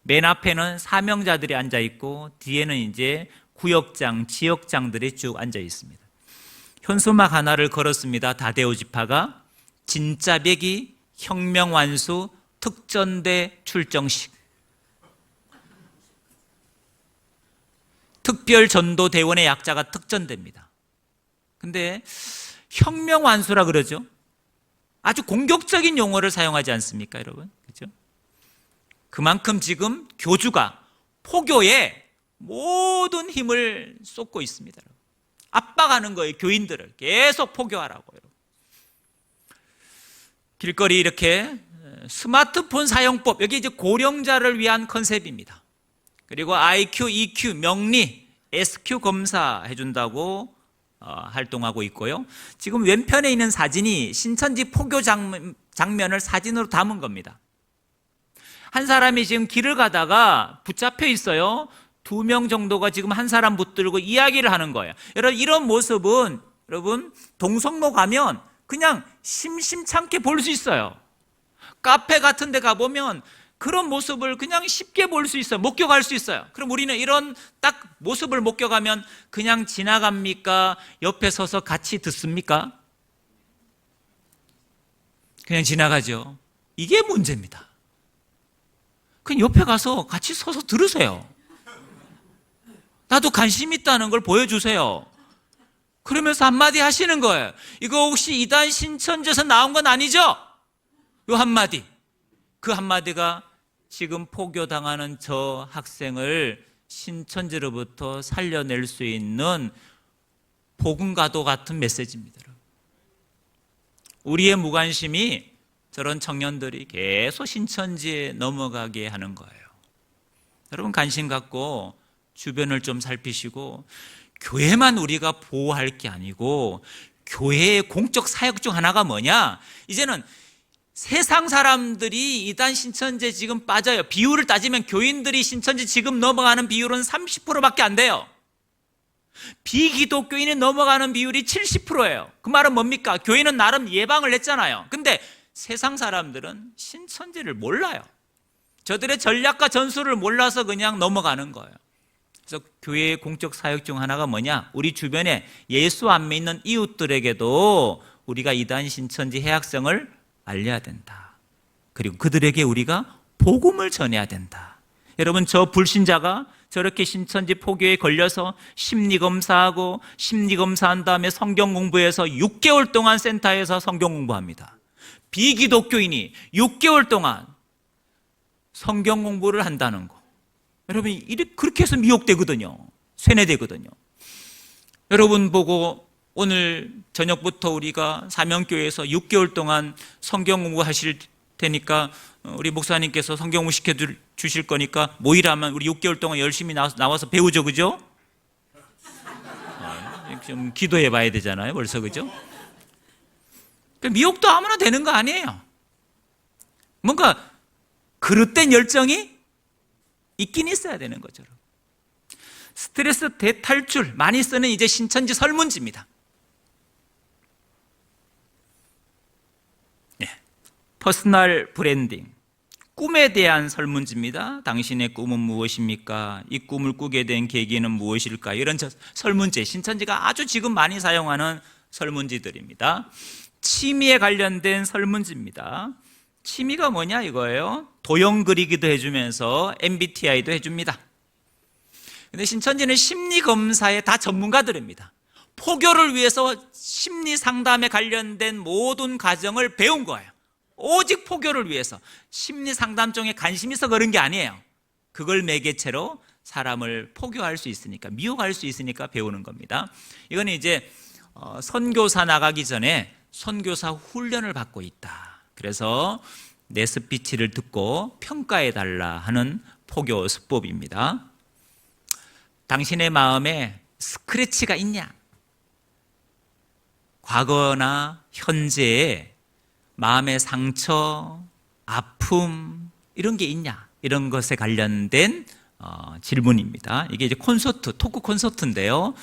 Speaker 1: 맨 앞에는 사명자들이 앉아 있고 뒤에는 이제 구역장, 지역장들이 쭉 앉아 있습니다. 현수막 하나를 걸었습니다. 다데오 지파가 진짜배기 혁명완수 특전대 출정식, 특별전도대원의 약자가 특전대입니다. 근데 혁명완수라 그러죠. 아주 공격적인 용어를 사용하지 않습니까, 여러분? 그렇죠? 그만큼 지금 교주가 포교에 모든 힘을 쏟고 있습니다. 압박하는 거예요. 교인들을 계속 포교하라고. 길거리 이렇게 스마트폰 사용법, 여기 이제 고령자를 위한 컨셉입니다. 그리고 IQ, EQ, 명리, SQ 검사 해준다고 활동하고 있고요. 지금 왼편에 있는 사진이 신천지 포교 장면을 사진으로 담은 겁니다. 한 사람이 지금 길을 가다가 붙잡혀 있어요. 2명 정도가 지금 한 사람 붙들고 이야기를 하는 거예요. 여러분, 이런 모습은 여러분 동성로 가면 그냥 심심찮게 볼 수 있어요. 카페 같은 데 가보면 그런 모습을 그냥 쉽게 볼 수 있어요. 목격할 수 있어요. 그럼 우리는 이런 딱 모습을 목격하면 그냥 지나갑니까? 옆에 서서 같이 듣습니까? 그냥 지나가죠. 이게 문제입니다. 그냥 옆에 가서 같이 서서 들으세요. 나도 관심 있다는 걸 보여주세요. 그러면서 한마디 하시는 거예요. 이거 혹시 이단 신천지에서 나온 건 아니죠? 요 한마디. 그 한마디가 지금 포교당하는 저 학생을 신천지로부터 살려낼 수 있는 복음가도 같은 메시지입니다. 우리의 무관심이 저런 청년들이 계속 신천지에 넘어가게 하는 거예요. 여러분, 관심 갖고 주변을 좀 살피시고, 교회만 우리가 보호할 게 아니고 교회의 공적 사역 중 하나가 뭐냐? 이제는 세상 사람들이 이단 신천지에 지금 빠져요. 비율을 따지면 교인들이 신천지 지금 넘어가는 비율은 30%밖에 안 돼요. 비기독교인이 넘어가는 비율이 70%예요. 그 말은 뭡니까? 교회는 나름 예방을 했잖아요. 근데 세상 사람들은 신천지를 몰라요. 저들의 전략과 전술을 몰라서 그냥 넘어가는 거예요. 그래서 교회의 공적 사역 중 하나가 뭐냐? 우리 주변에 예수 안 믿는 이웃들에게도 우리가 이단 신천지 해학성을 알려야 된다. 그리고 그들에게 우리가 복음을 전해야 된다. 여러분, 저 불신자가 저렇게 신천지 포교에 걸려서 심리검사하고 심리검사한 다음에 성경 공부해서 6개월 동안 센터에서 성경 공부합니다. 비기독교인이 6개월 동안 성경 공부를 한다는 거. 여러분, 그렇게 해서 미혹되거든요. 세뇌되거든요. 여러분 보고 오늘 저녁부터 우리가 사명교회에서 6개월 동안 성경 공부하실 테니까 우리 목사님께서 성경 공부 시켜주실 거니까 모이라면 우리 6개월 동안 열심히 나와서 배우죠, 그죠? 좀 기도해 봐야 되잖아요, 벌써, 그죠? 미혹도 아무나 되는 거 아니에요. 뭔가 그릇된 열정이 있긴 있어야 되는 거죠. 스트레스 대탈출 많이 쓰는 이제 신천지 설문지입니다. 네. 퍼스널 브랜딩, 꿈에 대한 설문지입니다. 당신의 꿈은 무엇입니까? 이 꿈을 꾸게 된 계기는 무엇일까? 이런 설문지, 신천지가 아주 지금 많이 사용하는 설문지들입니다. 취미에 관련된 설문지입니다. 취미가 뭐냐 이거예요. 도형 그리기도 해주면서 MBTI도 해줍니다. 근데 신천지는 심리검사의 다 전문가들입니다. 포교를 위해서 심리 상담에 관련된 모든 과정을 배운 거예요. 오직 포교를 위해서. 심리 상담 쪽에 관심이 있어 그런 게 아니에요. 그걸 매개체로 사람을 포교할 수 있으니까, 미혹할 수 있으니까 배우는 겁니다. 이거는 이제 선교사 나가기 전에 선교사 훈련을 받고 있다. 그래서 내 스피치를 듣고 평가해 달라 하는 포교 수법입니다. 당신의 마음에 스크래치가 있냐? 과거나 현재에 마음의 상처, 아픔 이런 게 있냐? 이런 것에 관련된 질문입니다. 이게 이제 콘서트, 토크 콘서트인데요.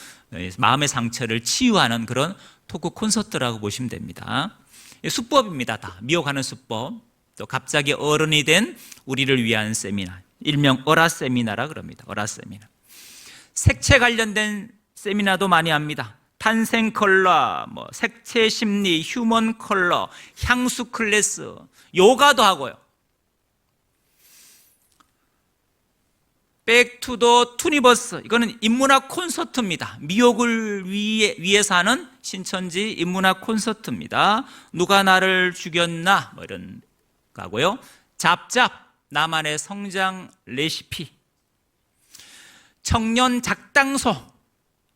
Speaker 1: 마음의 상처를 치유하는 그런 토크 콘서트라고 보시면 됩니다. 수법입니다. 다 미혹하는 수법. 또 갑자기 어른이 된 우리를 위한 세미나, 일명 어라 세미나라 그럽니다. 어라 세미나. 색채 관련된 세미나도 많이 합니다. 탄생 컬러, 색채 심리, 휴먼 컬러, 향수 클래스, 요가도 하고요. 백투 더 투니버스, 이거는 인문학 콘서트입니다. 미혹을 위해서 하는 신천지 인문학 콘서트입니다. 누가 나를 죽였나 이런 거고요. 잡잡, 나만의 성장 레시피. 청년 작당소,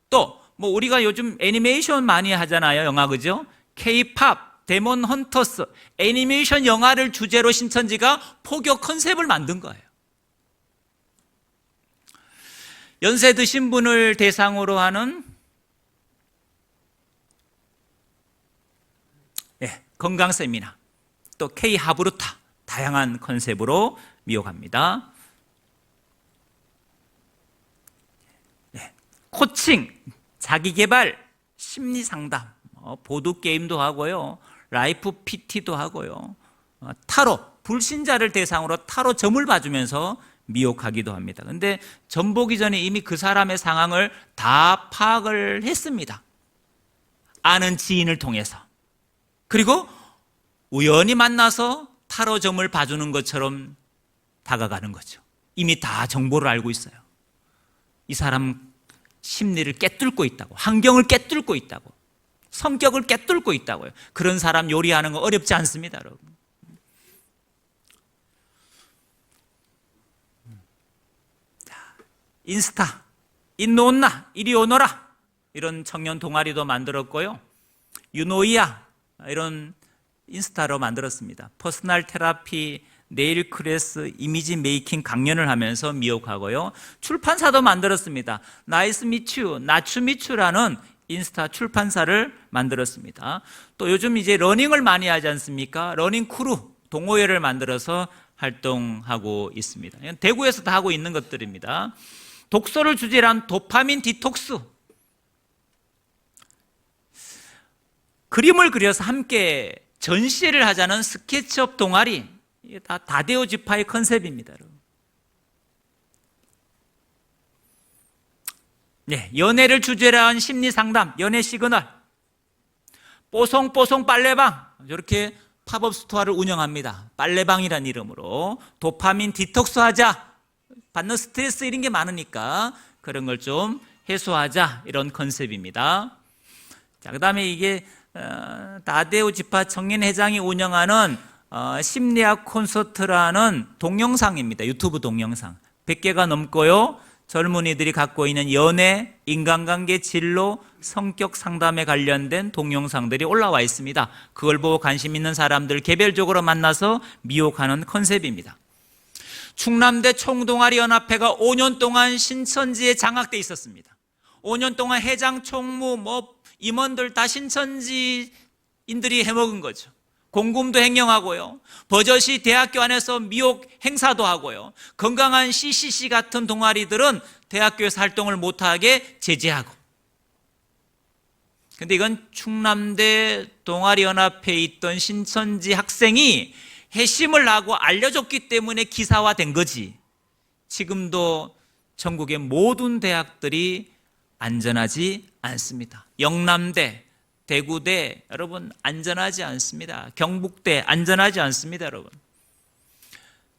Speaker 1: 또 우리가 요즘 애니메이션 많이 하잖아요. 영화, 그죠? K-팝, 데몬 헌터스, 애니메이션 영화를 주제로 신천지가 포교 컨셉을 만든 거예요. 연세 드신 분을 대상으로 하는 건강 세미나, 또 K-하브루타, 다양한 컨셉으로 미혹합니다. 코칭, 자기개발, 심리상담, 보드게임도 하고요. 라이프 PT도 하고요. 타로, 불신자를 대상으로 타로 점을 봐주면서 미혹하기도 합니다. 그런데 점 보기 전에 이미 그 사람의 상황을 다 파악을 했습니다. 아는 지인을 통해서. 그리고 우연히 만나서 타로 점을 봐주는 것처럼 다가가는 거죠. 이미 다 정보를 알고 있어요. 이 사람 심리를 깨뚫고 있다고, 환경을 깨뚫고 있다고, 성격을 깨뚫고 있다고요. 그런 사람 요리하는 거 어렵지 않습니다, 여러분. 인스타, 인노온나, 이리 오너라, 이런 청년 동아리도 만들었고요. 유노이야, 이런 인스타로 만들었습니다. 퍼스널 테라피, 네일 클래스, 이미지 메이킹 강연을 하면서 미혹하고요. 출판사도 만들었습니다. 나이스 미추, 나추미추라는 인스타 출판사를 만들었습니다. 또 요즘 이제 러닝을 많이 하지 않습니까? 러닝 크루, 동호회를 만들어서 활동하고 있습니다. 대구에서 다 하고 있는 것들입니다. 독서를 주제로 한 도파민 디톡스, 그림을 그려서 함께 전시회를 하자는 스케치업 동아리, 이게 다 다데오 지파의 컨셉입니다. 연애를 주제로 한 심리 상담, 연애 시그널, 뽀송뽀송 빨래방, 이렇게 팝업 스토어를 운영합니다. 빨래방이라는 이름으로. 도파민 디톡스 하자, 받는 스트레스 이런 게 많으니까 그런 걸 좀 해소하자, 이런 컨셉입니다. 자, 그 다음에 이게 다데오 지파 청년회장이 운영하는 심리학 콘서트라는 동영상입니다. 유튜브 동영상 100개가 넘고요. 젊은이들이 갖고 있는 연애, 인간관계 진로, 성격 상담에 관련된 동영상들이 올라와 있습니다. 그걸 보고 관심 있는 사람들 개별적으로 만나서 미혹하는 컨셉입니다. 충남대 총동아리 연합회가 5년 동안 신천지에 장악돼 있었습니다. 5년 동안 회장, 총무, 임원들 다 신천지인들이 해먹은 거죠. 공금도 횡령하고요. 버젓이 대학교 안에서 미혹 행사도 하고요. 건강한 CCC 같은 동아리들은 대학교에서 활동을 못하게 제재하고. 근데 이건 충남대 동아리연합회에 있던 신천지 학생이 회심을 하고 알려줬기 때문에 기사화된 거지. 지금도 전국의 모든 대학들이 안전하지 않습니다. 영남대, 대구대, 여러분 안전하지 않습니다. 경북대 안전하지 않습니다, 여러분.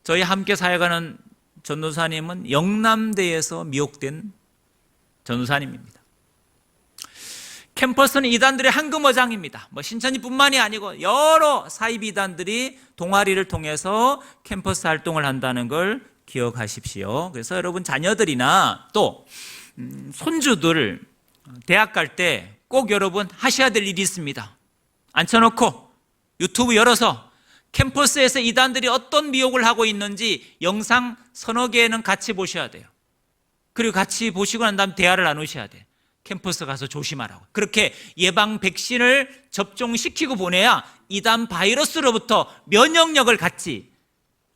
Speaker 1: 저희 함께 사역하는 전도사님은 영남대에서 미혹된 전우사님입니다. 캠퍼스는 이단들의 한금어장입니다. 신천지뿐만이 아니고 여러 사입 이단들이 동아리를 통해서 캠퍼스 활동을 한다는 걸 기억하십시오. 그래서 여러분 자녀들이나 또 손주들 대학 갈 때 꼭 여러분 하셔야 될 일이 있습니다. 앉혀놓고 유튜브 열어서 캠퍼스에서 이단들이 어떤 미혹을 하고 있는지 영상 서너 개는 같이 보셔야 돼요. 그리고 같이 보시고 난 다음에 대화를 나누셔야 돼요. 캠퍼스 가서 조심하라고. 그렇게 예방 백신을 접종시키고 보내야 이단 바이러스로부터 면역력을 갖지,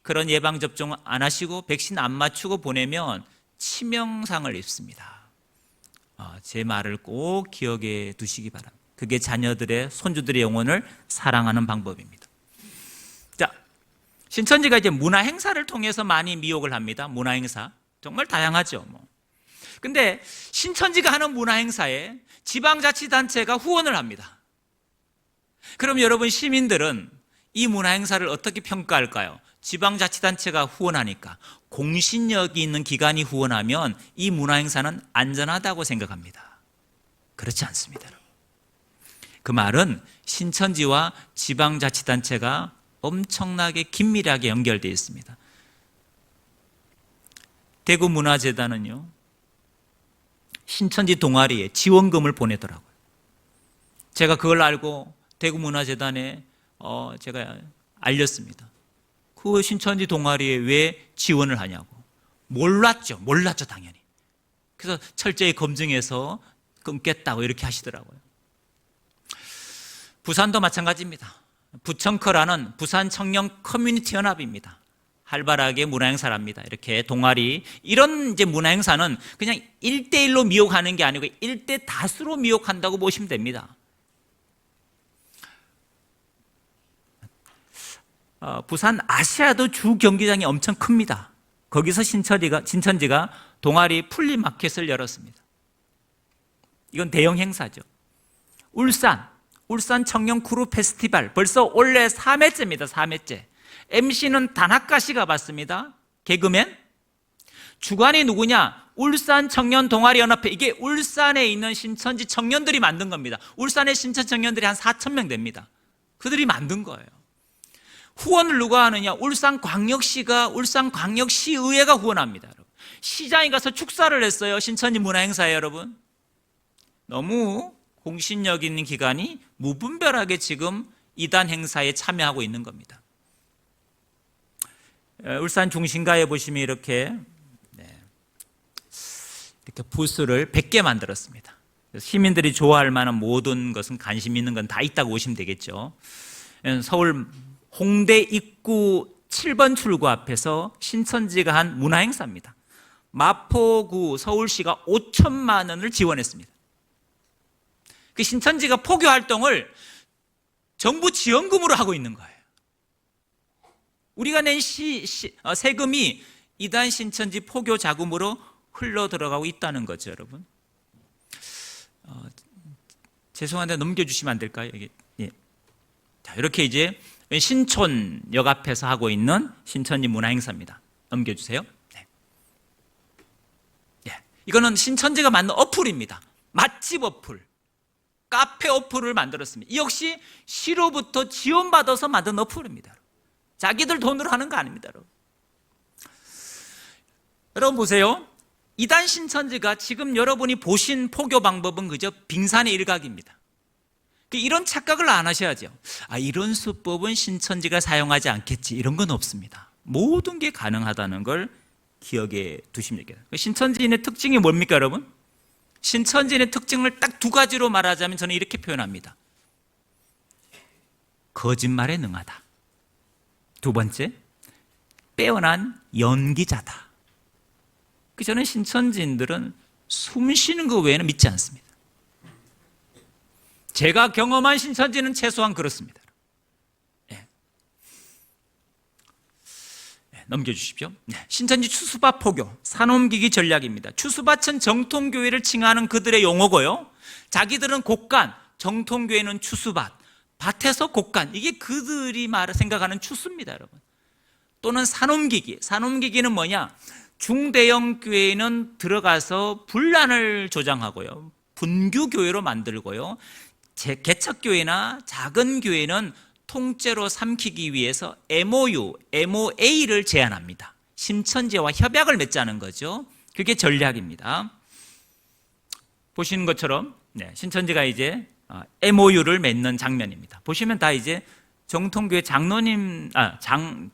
Speaker 1: 그런 예방 접종 안 하시고 백신 안 맞추고 보내면 치명상을 입습니다. 제 말을 꼭 기억해 두시기 바랍니다. 그게 자녀들의, 손주들의 영혼을 사랑하는 방법입니다. 자, 신천지가 이제 문화 행사를 통해서 많이 미혹을 합니다. 문화 행사 정말 다양하죠. 근데 신천지가 하는 문화 행사에 지방자치단체가 후원을 합니다. 그럼 여러분 시민들은 이 문화 행사를 어떻게 평가할까요? 지방자치단체가 후원하니까, 공신력이 있는 기관이 후원하면 이 문화 행사는 안전하다고 생각합니다. 그렇지 않습니다. 그 말은 신천지와 지방자치단체가 엄청나게 긴밀하게 연결되어 있습니다. 대구문화재단은요, 신천지 동아리에 지원금을 보내더라고요. 제가 그걸 알고 대구문화재단에 제가 알렸습니다. 그 신천지 동아리에 왜 지원을 하냐고. 몰랐죠 당연히. 그래서 철저히 검증해서 끊겠다고 이렇게 하시더라고요. 부산도 마찬가지입니다. 부청커라는 부산 청년 커뮤니티 연합입니다. 활발하게 문화행사를 합니다. 이렇게 동아리, 이런 이제 문화행사는 그냥 1대1로 미혹하는 게 아니고 1대 다수로 미혹한다고 보시면 됩니다. 부산 아시아도 주 경기장이 엄청 큽니다. 거기서 신천지가 동아리 플리마켓을 열었습니다. 이건 대형 행사죠. 울산 청년 그룹 페스티벌, 벌써 올해 3회째입니다. 3회째. MC는 단학가 씨가 받습니다. 개그맨. 주관이 누구냐? 울산 청년 동아리 연합회. 이게 울산에 있는 신천지 청년들이 만든 겁니다. 울산의 신천 청년들이 한 4,000명 됩니다. 그들이 만든 거예요. 후원을 누가 하느냐? 울산광역시의회가 후원합니다. 여러분. 시장에 가서 축사를 했어요. 신천지 문화행사에. 여러분, 너무 공신력 있는 기관이 무분별하게 지금 이단 행사에 참여하고 있는 겁니다. 울산 중심가에 보시면 이렇게 부스를 100개 만들었습니다. 시민들이 좋아할 만한 모든 것은, 관심 있는 건 다 있다고 보시면 되겠죠. 서울 홍대 입구 7번 출구 앞에서 신천지가 한 문화행사입니다. 마포구 서울시가 5천만 원을 지원했습니다. 그 신천지가 포교 활동을 정부 지원금으로 하고 있는 거예요. 우리가 낸 세금이 이단 신천지 포교 자금으로 흘러 들어가고 있다는 거죠, 여러분. 죄송한데 넘겨주시면 안 될까요? 예. 자, 이렇게 이제 신촌역 앞에서 하고 있는 신천지 문화행사입니다. 넘겨주세요. 네. 예. 이거는 신천지가 만든 어플입니다. 맛집 어플, 카페 어플을 만들었습니다. 이 역시 시로부터 지원받아서 만든 어플입니다. 자기들 돈으로 하는 거 아닙니다. 여러분 보세요. 이단 신천지가 지금 여러분이 보신 포교 방법은 그저 빙산의 일각입니다. 이런 착각을 안 하셔야죠. 이런 수법은 신천지가 사용하지 않겠지, 이런 건 없습니다. 모든 게 가능하다는 걸 기억해 두시면 되겠습니다. 신천지인의 특징이 뭡니까, 여러분? 신천지인의 특징을 딱 두 가지로 말하자면 저는 이렇게 표현합니다. 거짓말에 능하다. 두 번째, 빼어난 연기자다. 저는 신천지인들은 숨 쉬는 거 외에는 믿지 않습니다. 제가 경험한 신천지는 최소한 그렇습니다. 네. 넘겨주십시오. 신천지 추수밭 포교, 산옮기기 전략입니다. 추수밭은 정통교회를 칭하는 그들의 용어고요, 자기들은 곡간, 정통교회는 추수밭, 밭에서 곡간, 이게 그들이 생각하는 추수입니다, 여러분. 또는 산옮기기. 산옮기기는 뭐냐? 중대형 교회는 들어가서 분란을 조장하고요, 분규 교회로 만들고요, 개척교회나 작은 교회는 통째로 삼키기 위해서 MOU, MOA를 제안합니다. 신천지와 협약을 맺자는 거죠. 그게 전략입니다. 보시는 것처럼 신천지가 이제 MOU를 맺는 장면입니다. 보시면 다 이제 정통교회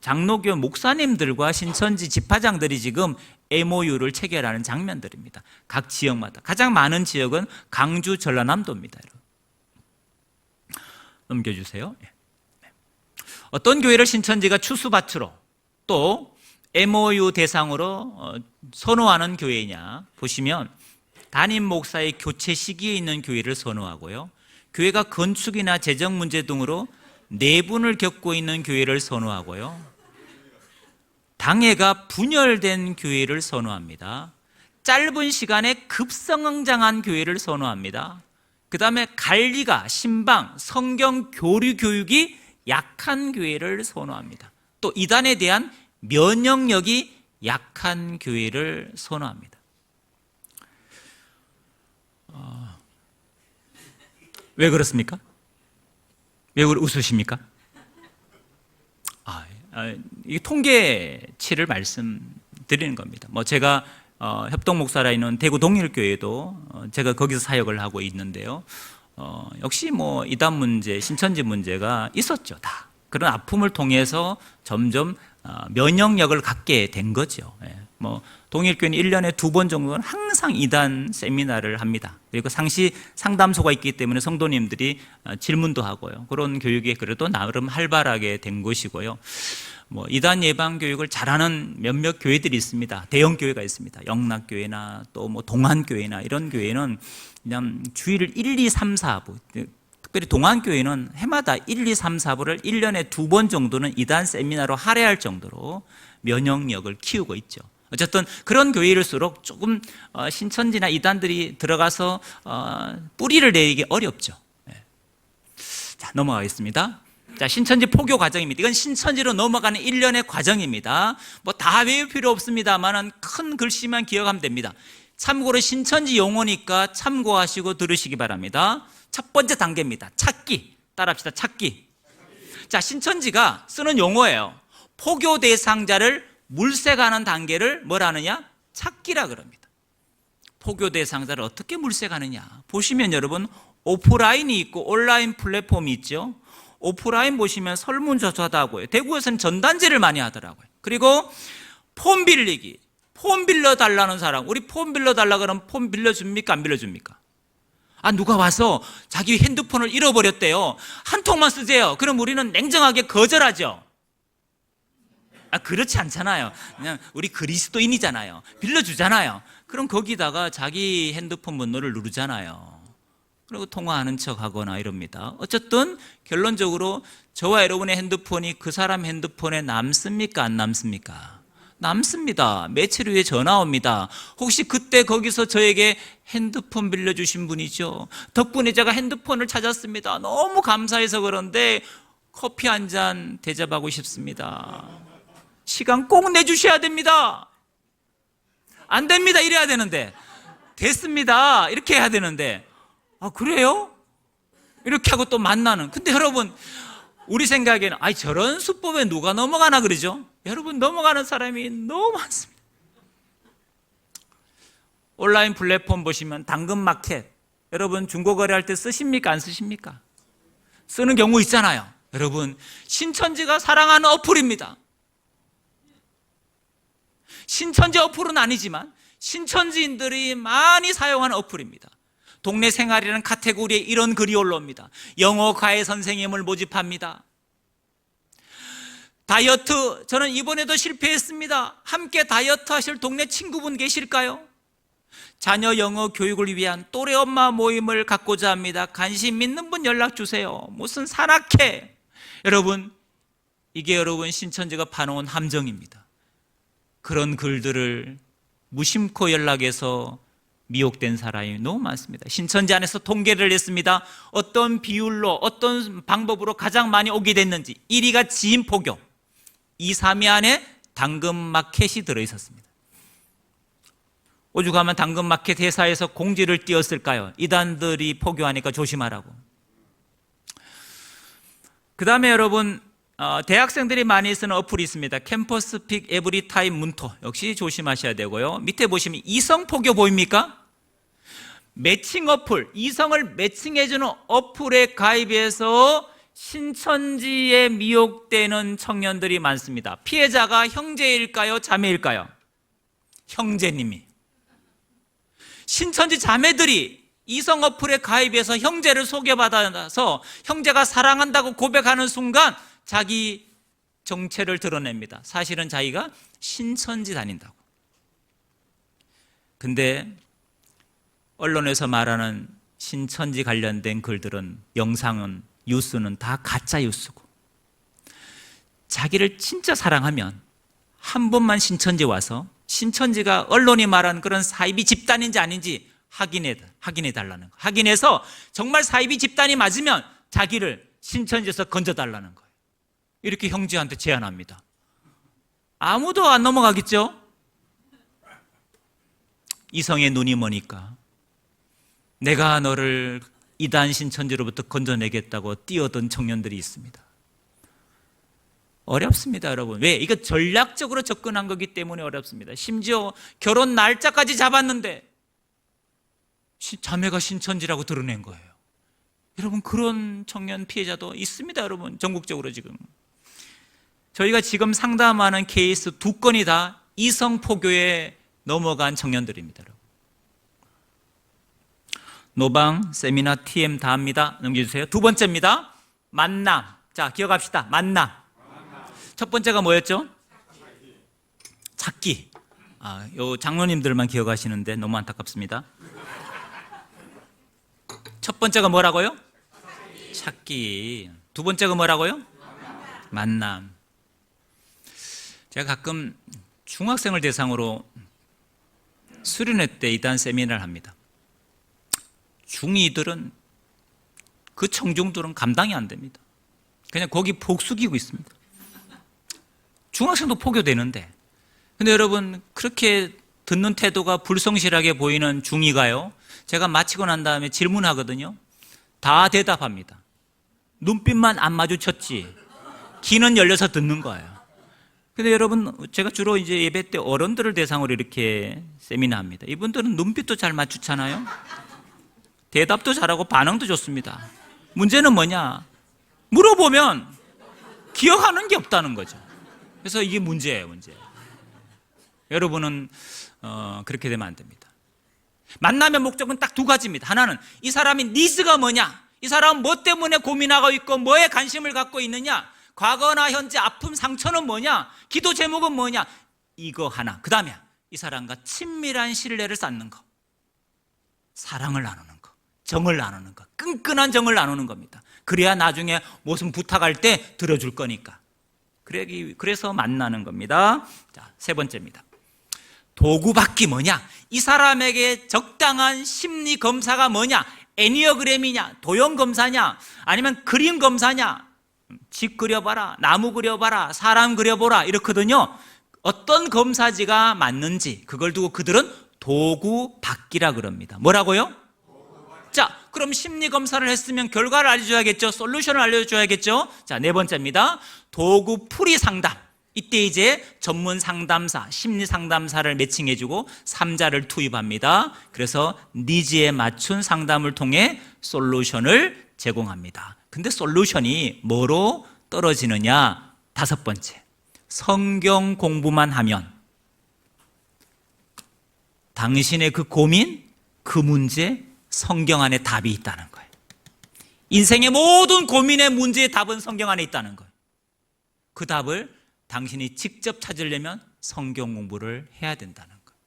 Speaker 1: 장로교 목사님들과 신천지 집화장들이 지금 MOU를 체결하는 장면들입니다. 각 지역마다 가장 많은 지역은 강주, 전라남도입니다. 넘겨주세요. 어떤 교회를 신천지가 추수밭으로 또 MOU 대상으로 선호하는 교회냐 보시면, 담임 목사의 교체 시기에 있는 교회를 선호하고요, 교회가 건축이나 재정 문제 등으로 내분을 겪고 있는 교회를 선호하고요, 당회가 분열된 교회를 선호합니다. 짧은 시간에 급성장한 교회를 선호합니다. 그 다음에 관리가 신방, 성경 교류 교육이 약한 교회를 선호합니다. 또 이단에 대한 면역력이 약한 교회를 선호합니다. 왜 그렇습니까? 왜 웃으십니까? 이 통계치를 말씀드리는 겁니다. 제가 협동 목사라 있는 대구 동일교회도 제가 거기서 사역을 하고 있는데요. 역시 이단 문제, 신천지 문제가 있었죠. 다 그런 아픔을 통해서 점점 면역력을 갖게 된 거죠. 동일교회는 1년에 2번 정도는 항상 이단 세미나를 합니다. 그리고 상시 상담소가 있기 때문에 성도님들이 질문도 하고요. 그런 교육이 그래도 나름 활발하게 된 것이고요. 이단 예방 교육을 잘하는 몇몇 교회들이 있습니다. 대형 교회가 있습니다. 영락교회나 또 동안교회나 이런 교회는 그냥 주일을 1, 2, 3, 4부, 특별히 동안교회는 해마다 1, 2, 3, 4부를 1년에 2번 정도는 이단 세미나로 할애할 정도로 면역력을 키우고 있죠. 어쨌든 그런 교회일수록 조금 신천지나 이단들이 들어가서 뿌리를 내리기 어렵죠. 자, 넘어가겠습니다. 자, 신천지 포교 과정입니다. 이건 신천지로 넘어가는 1년의 과정입니다. 다 외울 필요 없습니다만 큰 글씨만 기억하면 됩니다. 참고로 신천지 용어니까 참고하시고 들으시기 바랍니다. 첫 번째 단계입니다. 찾기. 따라합시다. 찾기. 자, 신천지가 쓰는 용어예요. 포교 대상자를 물색하는 단계를 뭐라 하느냐? 찾기라 그럽니다. 포교 대상자를 어떻게 물색하느냐? 보시면 여러분, 오프라인이 있고 온라인 플랫폼이 있죠. 오프라인 보시면 설문조사도 하고요. 대구에서는 전단지를 많이 하더라고요. 그리고 폼 빌리기. 폼 빌려달라는 사람, 우리 폼 빌려달라 그러면 폼 빌려줍니까? 안 빌려줍니까? 누가 와서 자기 핸드폰을 잃어버렸대요. 한 통만 쓰세요. 그럼 우리는 냉정하게 거절하죠. 그렇지 않잖아요. 그냥 우리 그리스도인이잖아요. 빌려주잖아요. 그럼 거기다가 자기 핸드폰 번호를 누르잖아요. 그리고 통화하는 척 하거나 이럽니다. 어쨌든 결론적으로 저와 여러분의 핸드폰이 그 사람 핸드폰에 남습니까? 안 남습니까? 남습니다. 며칠 후에 전화 옵니다. 혹시 그때 거기서 저에게 핸드폰 빌려주신 분이죠? 덕분에 제가 핸드폰을 찾았습니다. 너무 감사해서 그런데 커피 한 잔 대접하고 싶습니다. 시간 꼭 내주셔야 됩니다. 안 됩니다. 이래야 되는데. 됐습니다. 이렇게 해야 되는데. 그래요? 이렇게 하고 또 만나는. 근데 여러분, 우리 생각에는 저런 수법에 누가 넘어가나 그러죠? 여러분, 넘어가는 사람이 너무 많습니다. 온라인 플랫폼 보시면 당근마켓, 여러분 중고거래할 때 쓰십니까? 안 쓰십니까? 쓰는 경우 있잖아요. 여러분, 신천지가 사랑하는 어플입니다. 신천지 어플은 아니지만 신천지인들이 많이 사용하는 어플입니다. 동네 생활이라는 카테고리에 이런 글이 올라옵니다. 영어 과외 선생님을 모집합니다. 다이어트, 저는 이번에도 실패했습니다. 함께 다이어트 하실 동네 친구분 계실까요? 자녀 영어 교육을 위한 또래 엄마 모임을 갖고자 합니다. 관심 있는 분 연락 주세요. 무슨 산악회. 여러분, 이게 여러분 신천지가 파놓은 함정입니다. 그런 글들을 무심코 연락해서 미혹된 사람이 너무 많습니다. 신천지 안에서 통계를 냈습니다. 어떤 비율로, 어떤 방법으로 가장 많이 오게 됐는지. 1위가 지인포교, 2, 3위 안에 당근마켓이 들어있었습니다. 오죽하면 당근마켓 회사에서 공지를 띄웠을까요? 이단들이 포교하니까 조심하라고. 그 다음에 여러분, 대학생들이 많이 쓰는 어플이 있습니다. 캠퍼스픽 에브리타임 문토, 역시 조심하셔야 되고요. 밑에 보시면 이성포교 보입니까? 매칭 어플, 이성을 매칭해주는 어플에 가입해서 신천지에 미혹되는 청년들이 많습니다. 피해자가 형제일까요? 자매일까요? 형제님이. 신천지 자매들이 이성 어플에 가입해서 형제를 소개받아서 형제가 사랑한다고 고백하는 순간 자기 정체를 드러냅니다. 사실은 자기가 신천지 다닌다고. 근데 언론에서 말하는 신천지 관련된 글들은, 영상은, 뉴스는 다 가짜 뉴스고, 자기를 진짜 사랑하면 한 번만 신천지 와서 신천지가 언론이 말하는 그런 사이비 집단인지 아닌지 확인해 달라는 거. 확인해서 정말 사이비 집단이 맞으면 자기를 신천지에서 건져달라는 거예요. 이렇게 형제한테 제안합니다. 아무도 안 넘어가겠죠? 이성의 눈이 머니까 내가 너를 이단 신천지로부터 건져내겠다고 뛰어든 청년들이 있습니다. 어렵습니다, 여러분. 왜? 이거 전략적으로 접근한 거기 때문에 어렵습니다. 심지어 결혼 날짜까지 잡았는데 자매가 신천지라고 드러낸 거예요. 여러분, 그런 청년 피해자도 있습니다, 여러분. 전국적으로 지금. 저희가 지금 상담하는 케이스 2건이 다 이성포교에 넘어간 청년들입니다, 여러분. 노방, 세미나, TM 다 합니다. 넘겨주세요. 두 번째입니다. 만남. 자, 기억합시다. 만남. 첫 번째가 뭐였죠? 찾기. 요 장로님들만 기억하시는데 너무 안타깝습니다. 첫 번째가 뭐라고요? 찾기. 두 번째가 뭐라고요? 만남. 제가 가끔 중학생을 대상으로 수련회 때 이단 세미나를 합니다. 중2들은, 그 청중들은 감당이 안 됩니다. 그냥 거기 복숙이고 있습니다. 중학생도 포교되는데. 근데 여러분, 그렇게 듣는 태도가 불성실하게 보이는 중2가요, 제가 마치고 난 다음에 질문하거든요. 다 대답합니다. 눈빛만 안 마주쳤지 귀는 열려서 듣는 거예요. 근데 여러분, 제가 주로 이제 예배 때 어른들을 대상으로 이렇게 세미나 합니다. 이분들은 눈빛도 잘 맞추잖아요. 대답도 잘하고 반응도 좋습니다. 문제는 뭐냐? 물어보면 기억하는 게 없다는 거죠. 그래서 이게 문제예요, 문제. 여러분은 그렇게 되면 안 됩니다. 만남의 목적은 딱 두 가지입니다. 하나는 이 사람의 니즈가 뭐냐? 이 사람은 뭐 때문에 고민하고 있고 뭐에 관심을 갖고 있느냐? 과거나 현재 아픔, 상처는 뭐냐? 기도 제목은 뭐냐? 이거 하나. 그 다음에 이 사람과 친밀한 신뢰를 쌓는 거, 사랑을 나누는 거, 정을 나누는 거, 끈끈한 정을 나누는 겁니다. 그래야 나중에 무슨 부탁할 때 들어줄 거니까. 그래서 만나는 겁니다. 자, 세 번째입니다. 도구받기 뭐냐? 이 사람에게 적당한 심리 검사가 뭐냐? 애니어그램이냐? 도형 검사냐? 아니면 그림 검사냐? 집 그려봐라, 나무 그려봐라, 사람 그려보라, 이렇거든요. 어떤 검사지가 맞는지 그걸 두고 그들은 도구받기라 그럽니다. 뭐라고요? 자, 그럼 심리 검사를 했으면 결과를 알려줘야겠죠. 솔루션을 알려줘야겠죠. 자, 네 번째입니다. 도구 풀이 상담. 이때 이제 전문 상담사, 심리 상담사를 매칭해주고 3자를 투입합니다. 그래서 니즈에 맞춘 상담을 통해 솔루션을 제공합니다. 근데 솔루션이 뭐로 떨어지느냐? 다섯 번째, 성경 공부만 하면 당신의 그 고민, 그 문제, 성경 안에 답이 있다는 거예요. 인생의 모든 고민의 문제의 답은 성경 안에 있다는 거예요. 그 답을 당신이 직접 찾으려면 성경 공부를 해야 된다는 거예요.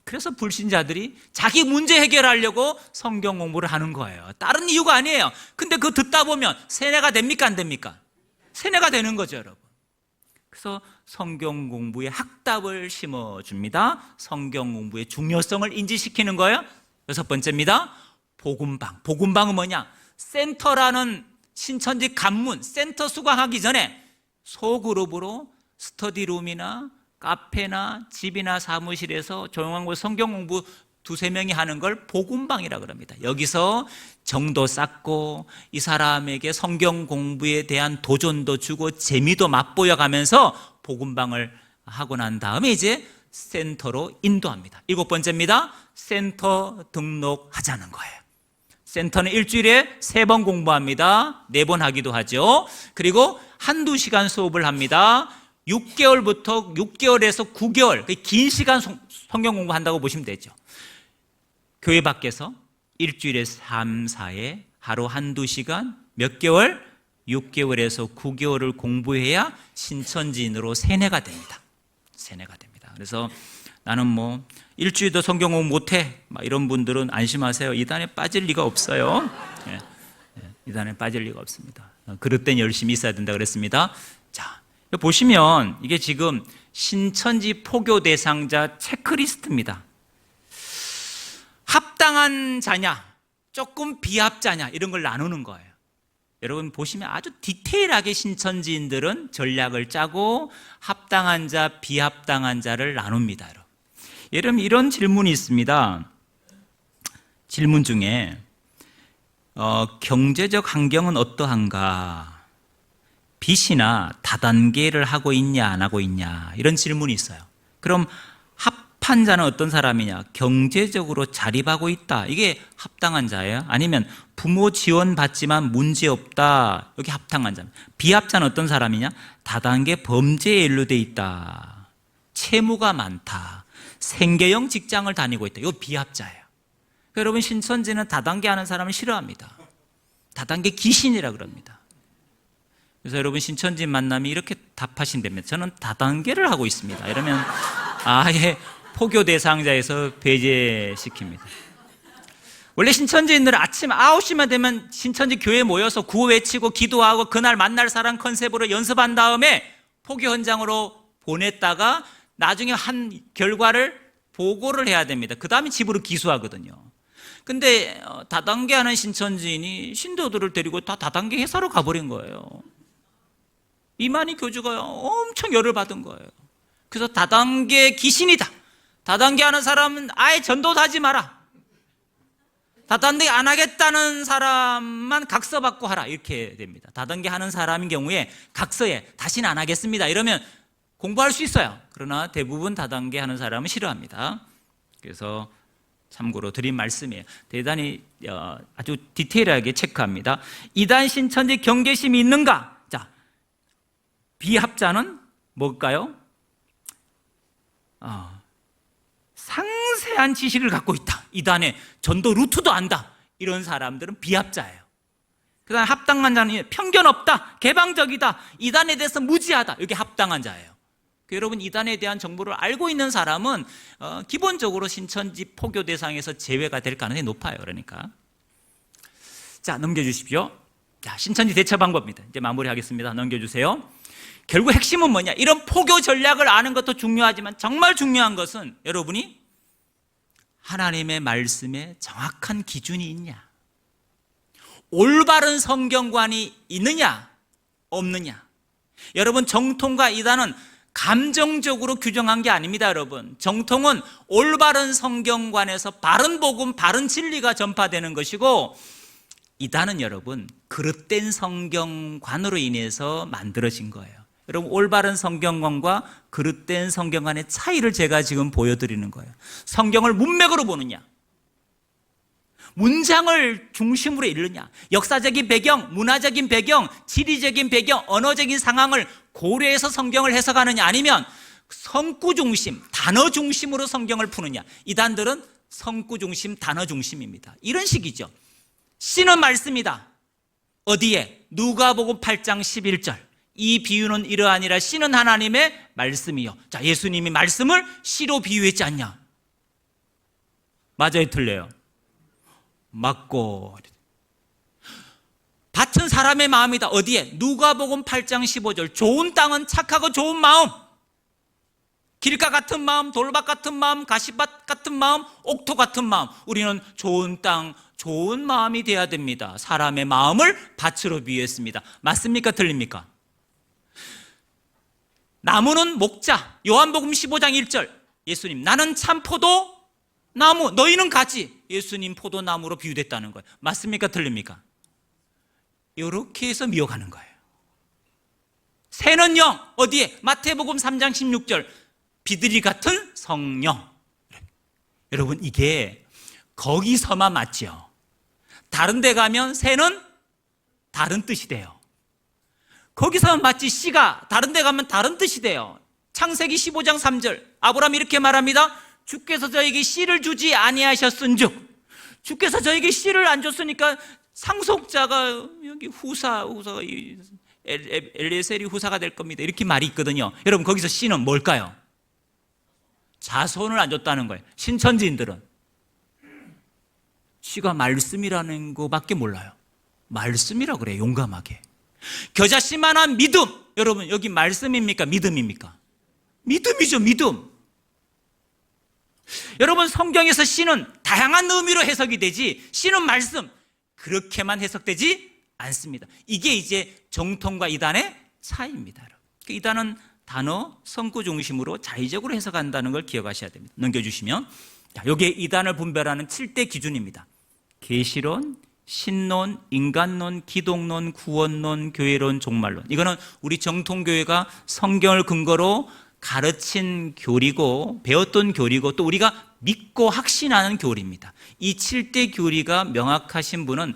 Speaker 1: 그래서 불신자들이 자기 문제 해결하려고 성경 공부를 하는 거예요. 다른 이유가 아니에요. 근데 그거 듣다 보면 세뇌가 됩니까, 안 됩니까? 세뇌가 되는 거죠, 여러분. 그래서 성경 공부에 학답을 심어줍니다. 성경 공부의 중요성을 인지시키는 거예요. 여섯 번째입니다. 복음방. 복음방은 뭐냐? 센터라는 신천지 간문, 센터 수강하기 전에 소그룹으로 스터디룸이나 카페나 집이나 사무실에서 조용한 곳 성경 공부 두세 명이 하는 걸 복음방이라 그럽니다. 여기서 정도 쌓고 이 사람에게 성경 공부에 대한 도전도 주고 재미도 맛보여 가면서 복음방을 하고 난 다음에 이제 센터로 인도합니다. 7번째입니다. 센터 등록하자는 거예요. 센터는 일주일에 3번 공부합니다. 4번 하기도 하죠. 그리고 한두 시간 수업을 합니다. 6개월부터 6개월에서 9개월, 긴 시간 성경 공부한다고 보시면 되죠. 교회 밖에서 일주일에 3, 4회 하루 한두 시간 몇 개월? 6개월에서 9개월을 공부해야 신천지인으로 세뇌가 됩니다. 세뇌가 됩니다. 그래서 나는 뭐 일주일도 성경 공부 못해 이런 분들은 안심하세요. 이단에 빠질 리가 없어요. 이단에 빠질 리가 없습니다. 그럴 땐 열심히 있어야 된다 그랬습니다. 자, 보시면 이게 지금 신천지 포교 대상자 체크리스트입니다. 합당한 자냐, 조금 비합자냐 이런 걸 나누는 거예요. 여러분 보시면 아주 디테일하게 신천지인들은 전략을 짜고 합당한 자, 비합당한 자를 나눕니다. 여러분 이런 질문이 있습니다. 질문 중에 경제적 환경은 어떠한가? 빚이나 다단계를 하고 있냐 안 하고 있냐 이런 질문이 있어요. 그럼 합한 자는 어떤 사람이냐? 경제적으로 자립하고 있다. 이게 합당한 자예요? 아니면 부모 지원 받지만 문제없다. 여기 합당한 자입니다. 비합자는 어떤 사람이냐? 다단계 범죄에 연루돼 있다. 채무가 많다. 생계형 직장을 다니고 있다. 이거 비합자예요. 여러분 신천지는 다단계 하는 사람을 싫어합니다. 다단계 귀신이라 그럽니다. 그래서 여러분 신천지 만나면 이렇게 답하시면 됩니다. 저는 다단계를 하고 있습니다. 이러면 아예 포교 대상자에서 배제시킵니다. 원래 신천지인들은 아침 9시만 되면 신천지 교회에 모여서 구호 외치고 기도하고 그날 만날 사람 컨셉으로 연습한 다음에 포교 현장으로 보냈다가 나중에 한 결과를 보고를 해야 됩니다. 그 다음에 집으로 기수하거든요. 근데 다단계 하는 신천지인이 신도들을 데리고 다 다단계 회사로 가버린 거예요. 이만희 교주가 엄청 열을 받은 거예요. 그래서 다단계 귀신이다. 다단계 하는 사람은 아예 전도도 하지 마라. 다단계 안 하겠다는 사람만 각서받고 하라. 이렇게 됩니다. 다단계 하는 사람인 경우에 각서에 다시는 안 하겠습니다. 이러면 공부할 수 있어요. 그러나 대부분 다단계 하는 사람은 싫어합니다. 그래서 참고로 드린 말씀이에요. 대단히 아주 디테일하게 체크합니다. 이단 신천지 경계심이 있는가? 자, 비합자는 뭘까요? 상세한 지식을 갖고 있다. 이단의 전도 루트도 안다. 이런 사람들은 비합자예요. 그 다음 합당한 자는 편견 없다. 개방적이다. 이단에 대해서 무지하다. 이게 합당한 자예요. 여러분 이단에 대한 정보를 알고 있는 사람은 기본적으로 신천지 포교 대상에서 제외가 될 가능성이 높아요. 그러니까 자 넘겨주십시오. 자 신천지 대처 방법입니다. 이제 마무리하겠습니다. 넘겨주세요. 결국 핵심은 뭐냐? 이런 포교 전략을 아는 것도 중요하지만 정말 중요한 것은 여러분이 하나님의 말씀에 정확한 기준이 있냐, 올바른 성경관이 있느냐 없느냐. 여러분 정통과 이단은 감정적으로 규정한 게 아닙니다. 여러분 정통은 올바른 성경관에서 바른 복음, 바른 진리가 전파되는 것이고, 이단은 여러분 그릇된 성경관으로 인해서 만들어진 거예요. 여러분 올바른 성경관과 그릇된 성경관의 차이를 제가 지금 보여드리는 거예요. 성경을 문맥으로 보느냐, 문장을 중심으로 읽느냐, 역사적인 배경, 문화적인 배경, 지리적인 배경, 언어적인 상황을 고려해서 성경을 해석하느냐, 아니면 성구 중심, 단어 중심으로 성경을 푸느냐. 이단들은 성구 중심, 단어 중심입니다. 이런 식이죠. 씨는 말씀이다. 어디에? 누가복음 8장 11절. 이 비유는 이러하니라. 씨는 하나님의 말씀이요. 자, 예수님이 말씀을 씨로 비유했지 않냐? 맞아요, 틀려요? 맞고. 밭은 사람의 마음이다. 어디에? 누가복음 8장 15절. 좋은 땅은 착하고 좋은 마음, 길가 같은 마음, 돌밭 같은 마음, 가시밭 같은 마음, 옥토 같은 마음. 우리는 좋은 땅, 좋은 마음이 돼야 됩니다. 사람의 마음을 밭으로 비유했습니다. 맞습니까? 틀립니까? 나무는 목자. 요한복음 15장 1절. 예수님, 나는 참 포도 나무, 너희는 가지. 예수님 포도나무로 비유됐다는 거예요. 맞습니까? 틀립니까? 이렇게 해서 미혹하는 거예요. 새는 영, 어디에? 마태복음 3장 16절. 비둘기 같은 성령. 여러분, 이게 거기서만 맞죠. 다른 데 가면 새는 다른 뜻이 돼요. 거기서만 맞지 씨가 다른 데 가면 다른 뜻이 돼요. 창세기 15장 3절. 아브라함이 이렇게 말합니다. 주께서 저에게 씨를 주지 아니하셨은즉. 주께서 저에게 씨를 안 줬으니까 상속자가 여기 후사가 엘리에셀이 후사가 될 겁니다. 이렇게 말이 있거든요. 여러분, 거기서 씨는 뭘까요? 자손을 안 줬다는 거예요. 신천지인들은 씨가 말씀이라는 거밖에 몰라요. 말씀이라고 그래요. 용감하게. 겨자씨만한 믿음. 여러분, 여기 말씀입니까? 믿음입니까? 믿음이죠. 믿음. 여러분, 성경에서 씨는 다양한 의미로 해석이 되지 씨는 말씀 그렇게만 해석되지 않습니다. 이게 이제 정통과 이단의 차이입니다. 이단은 단어, 성구 중심으로 자의적으로 해석한다는 걸 기억하셔야 됩니다. 넘겨주시면, 여기에 이단을 분별하는 7대 기준입니다. 계시론, 신론, 인간론, 기독론, 구원론, 교회론, 종말론. 이거는 우리 정통교회가 성경을 근거로 가르친 교리고 배웠던 교리고 또 우리가 믿고 확신하는 교리입니다. 이 7대 교리가 명확하신 분은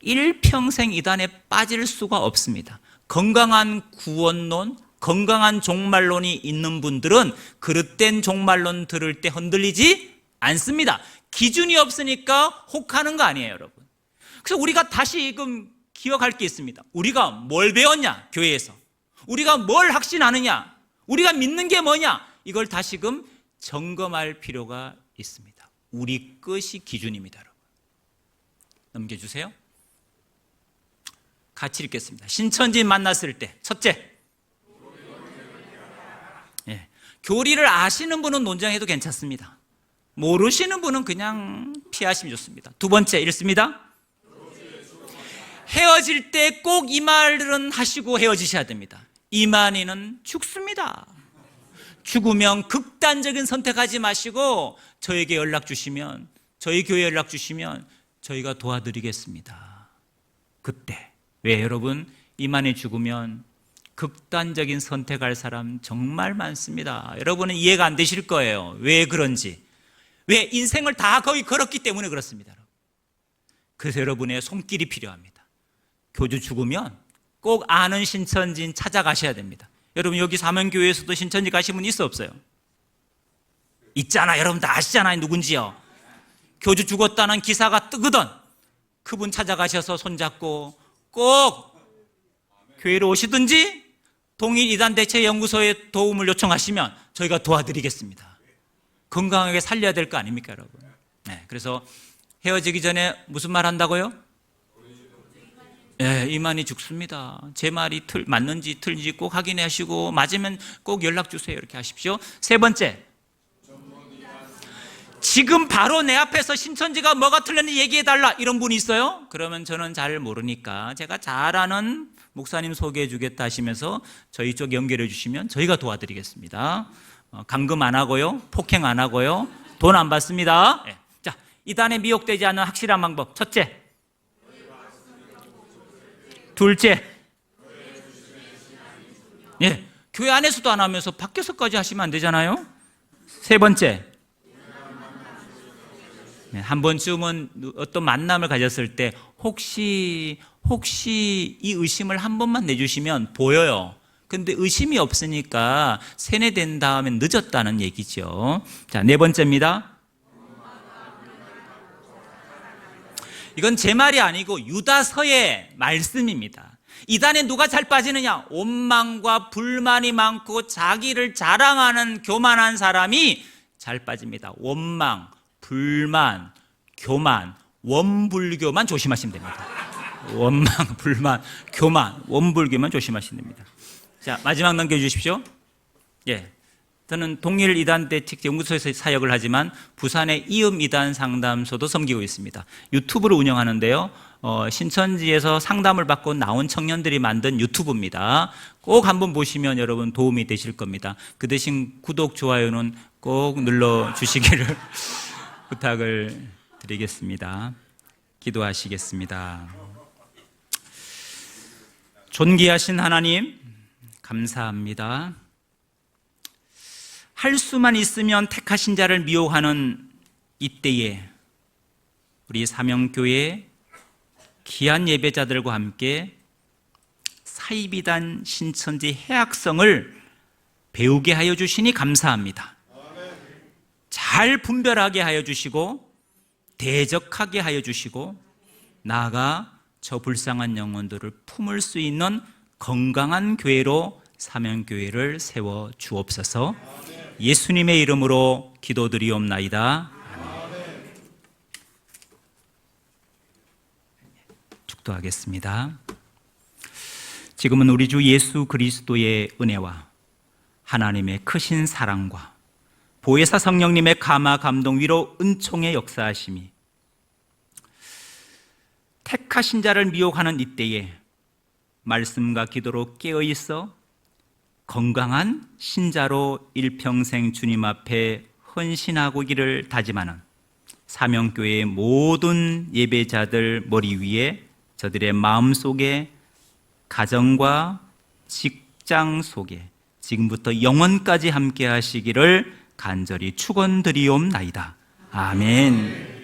Speaker 1: 일평생 이단에 빠질 수가 없습니다. 건강한 구원론, 건강한 종말론이 있는 분들은 그릇된 종말론 들을 때 흔들리지 않습니다. 기준이 없으니까 혹하는 거 아니에요, 여러분. 그래서 우리가 다시금 기억할 게 있습니다. 우리가 뭘 배웠냐, 교회에서. 우리가 뭘 확신하느냐, 우리가 믿는 게 뭐냐, 이걸 다시금 점검할 필요가 있습니다. 우리 것이 기준입니다, 여러분. 넘겨주세요. 같이 읽겠습니다. 신천지 만났을 때 첫째, 교리를 아시는 분은 논쟁해도 괜찮습니다. 모르시는 분은 그냥 피하시면 좋습니다. 두 번째, 읽습니다. 헤어질 때 꼭 이 말은 하시고 헤어지셔야 됩니다. 이만희는 죽습니다. 죽으면 극단적인 선택하지 마시고 저에게 연락 주시면, 저희 교회 연락 주시면 저희가 도와드리겠습니다. 그때. 왜 여러분? 이만희 죽으면 극단적인 선택할 사람 정말 많습니다. 여러분은 이해가 안 되실 거예요. 왜 그런지. 왜? 인생을 다 거기 걸었기 때문에 그렇습니다. 그래서 여러분의 손길이 필요합니다. 교주 죽으면 꼭 아는 신천지인 찾아가셔야 됩니다. 여러분, 여기 사명교회에서도 신천지 가신 분 있어 없어요? 있잖아. 여러분 다 아시잖아요. 누군지요. 교주 죽었다는 기사가 뜨거든. 그분 찾아가셔서 손잡고 꼭 교회로 오시든지 동일 이단 대체 연구소에 도움을 요청하시면 저희가 도와드리겠습니다. 건강하게 살려야 될 거 아닙니까, 여러분? 네, 그래서 헤어지기 전에 무슨 말 한다고요? 이만희 죽습니다. 제 말이 맞는지 틀린지 꼭 확인하시고 맞으면 꼭 연락 주세요. 이렇게 하십시오. 세 번째, 지금 바로 내 앞에서 신천지가 뭐가 틀렸는지 얘기해달라, 이런 분이 있어요? 그러면 저는 잘 모르니까 제가 잘 아는 목사님 소개해 주겠다 하시면서 저희 쪽 연결해 주시면 저희가 도와드리겠습니다. 감금 안 하고요, 폭행 안 하고요, 돈 안 받습니다. 자, 이단에 미혹되지 않는 확실한 방법. 첫째, 둘째, 교회 안에서도 안 하면서 밖에서까지 하시면 안 되잖아요. 세 번째, 한 번쯤은 어떤 만남을 가졌을 때 혹시 이 의심을 한 번만 내주시면 보여요. 근데 의심이 없으니까 세뇌된 다음에 늦었다는 얘기죠. 자, 네 번째입니다. 이건 제 말이 아니고 유다서의 말씀입니다. 이단에 누가 잘 빠지느냐? 원망과 불만이 많고 자기를 자랑하는 교만한 사람이 잘 빠집니다. 원망, 불만, 교만, 원불교만 조심하시면 됩니다. 원망, 불만, 교만, 원불교만 조심하시면 됩니다. 자, 마지막 넘겨주십시오. 저는 동일 이단대 연구소에서 사역을 하지만 부산의 이음 이단 상담소도 섬기고 있습니다. 유튜브를 운영하는데요. 신천지에서 상담을 받고 나온 청년들이 만든 유튜브입니다. 꼭 한번 보시면 여러분 도움이 되실 겁니다. 그 대신 구독, 좋아요는 꼭 눌러주시기를 부탁을 드리겠습니다. 기도하시겠습니다. 존귀하신 하나님, 감사합니다. 할 수만 있으면 택하신 자를 미워하는 이때에 우리 사명교회 귀한 예배자들과 함께 사이비단 신천지 해악성을 배우게 하여 주시니 감사합니다. 잘 분별하게 하여 주시고 대적하게 하여 주시고 나아가 저 불쌍한 영혼들을 품을 수 있는 건강한 교회로 사명교회를 세워 주옵소서. 예수님의 이름으로 기도드리옵나이다. 아멘. 축도하겠습니다. 지금은 우리 주 예수 그리스도의 은혜와 하나님의 크신 사랑과 보혜사 성령님의 감화 감동 위로 은총의 역사하심이 택하신 자를 미혹하는 이때에 말씀과 기도로 깨어있어 건강한 신자로 일평생 주님 앞에 헌신하기를 다짐하는 사명교회의 모든 예배자들 머리 위에 저들의 마음속에 가정과 직장 속에 지금부터 영원까지 함께 하시기를 간절히 축원드리옵나이다. 아멘.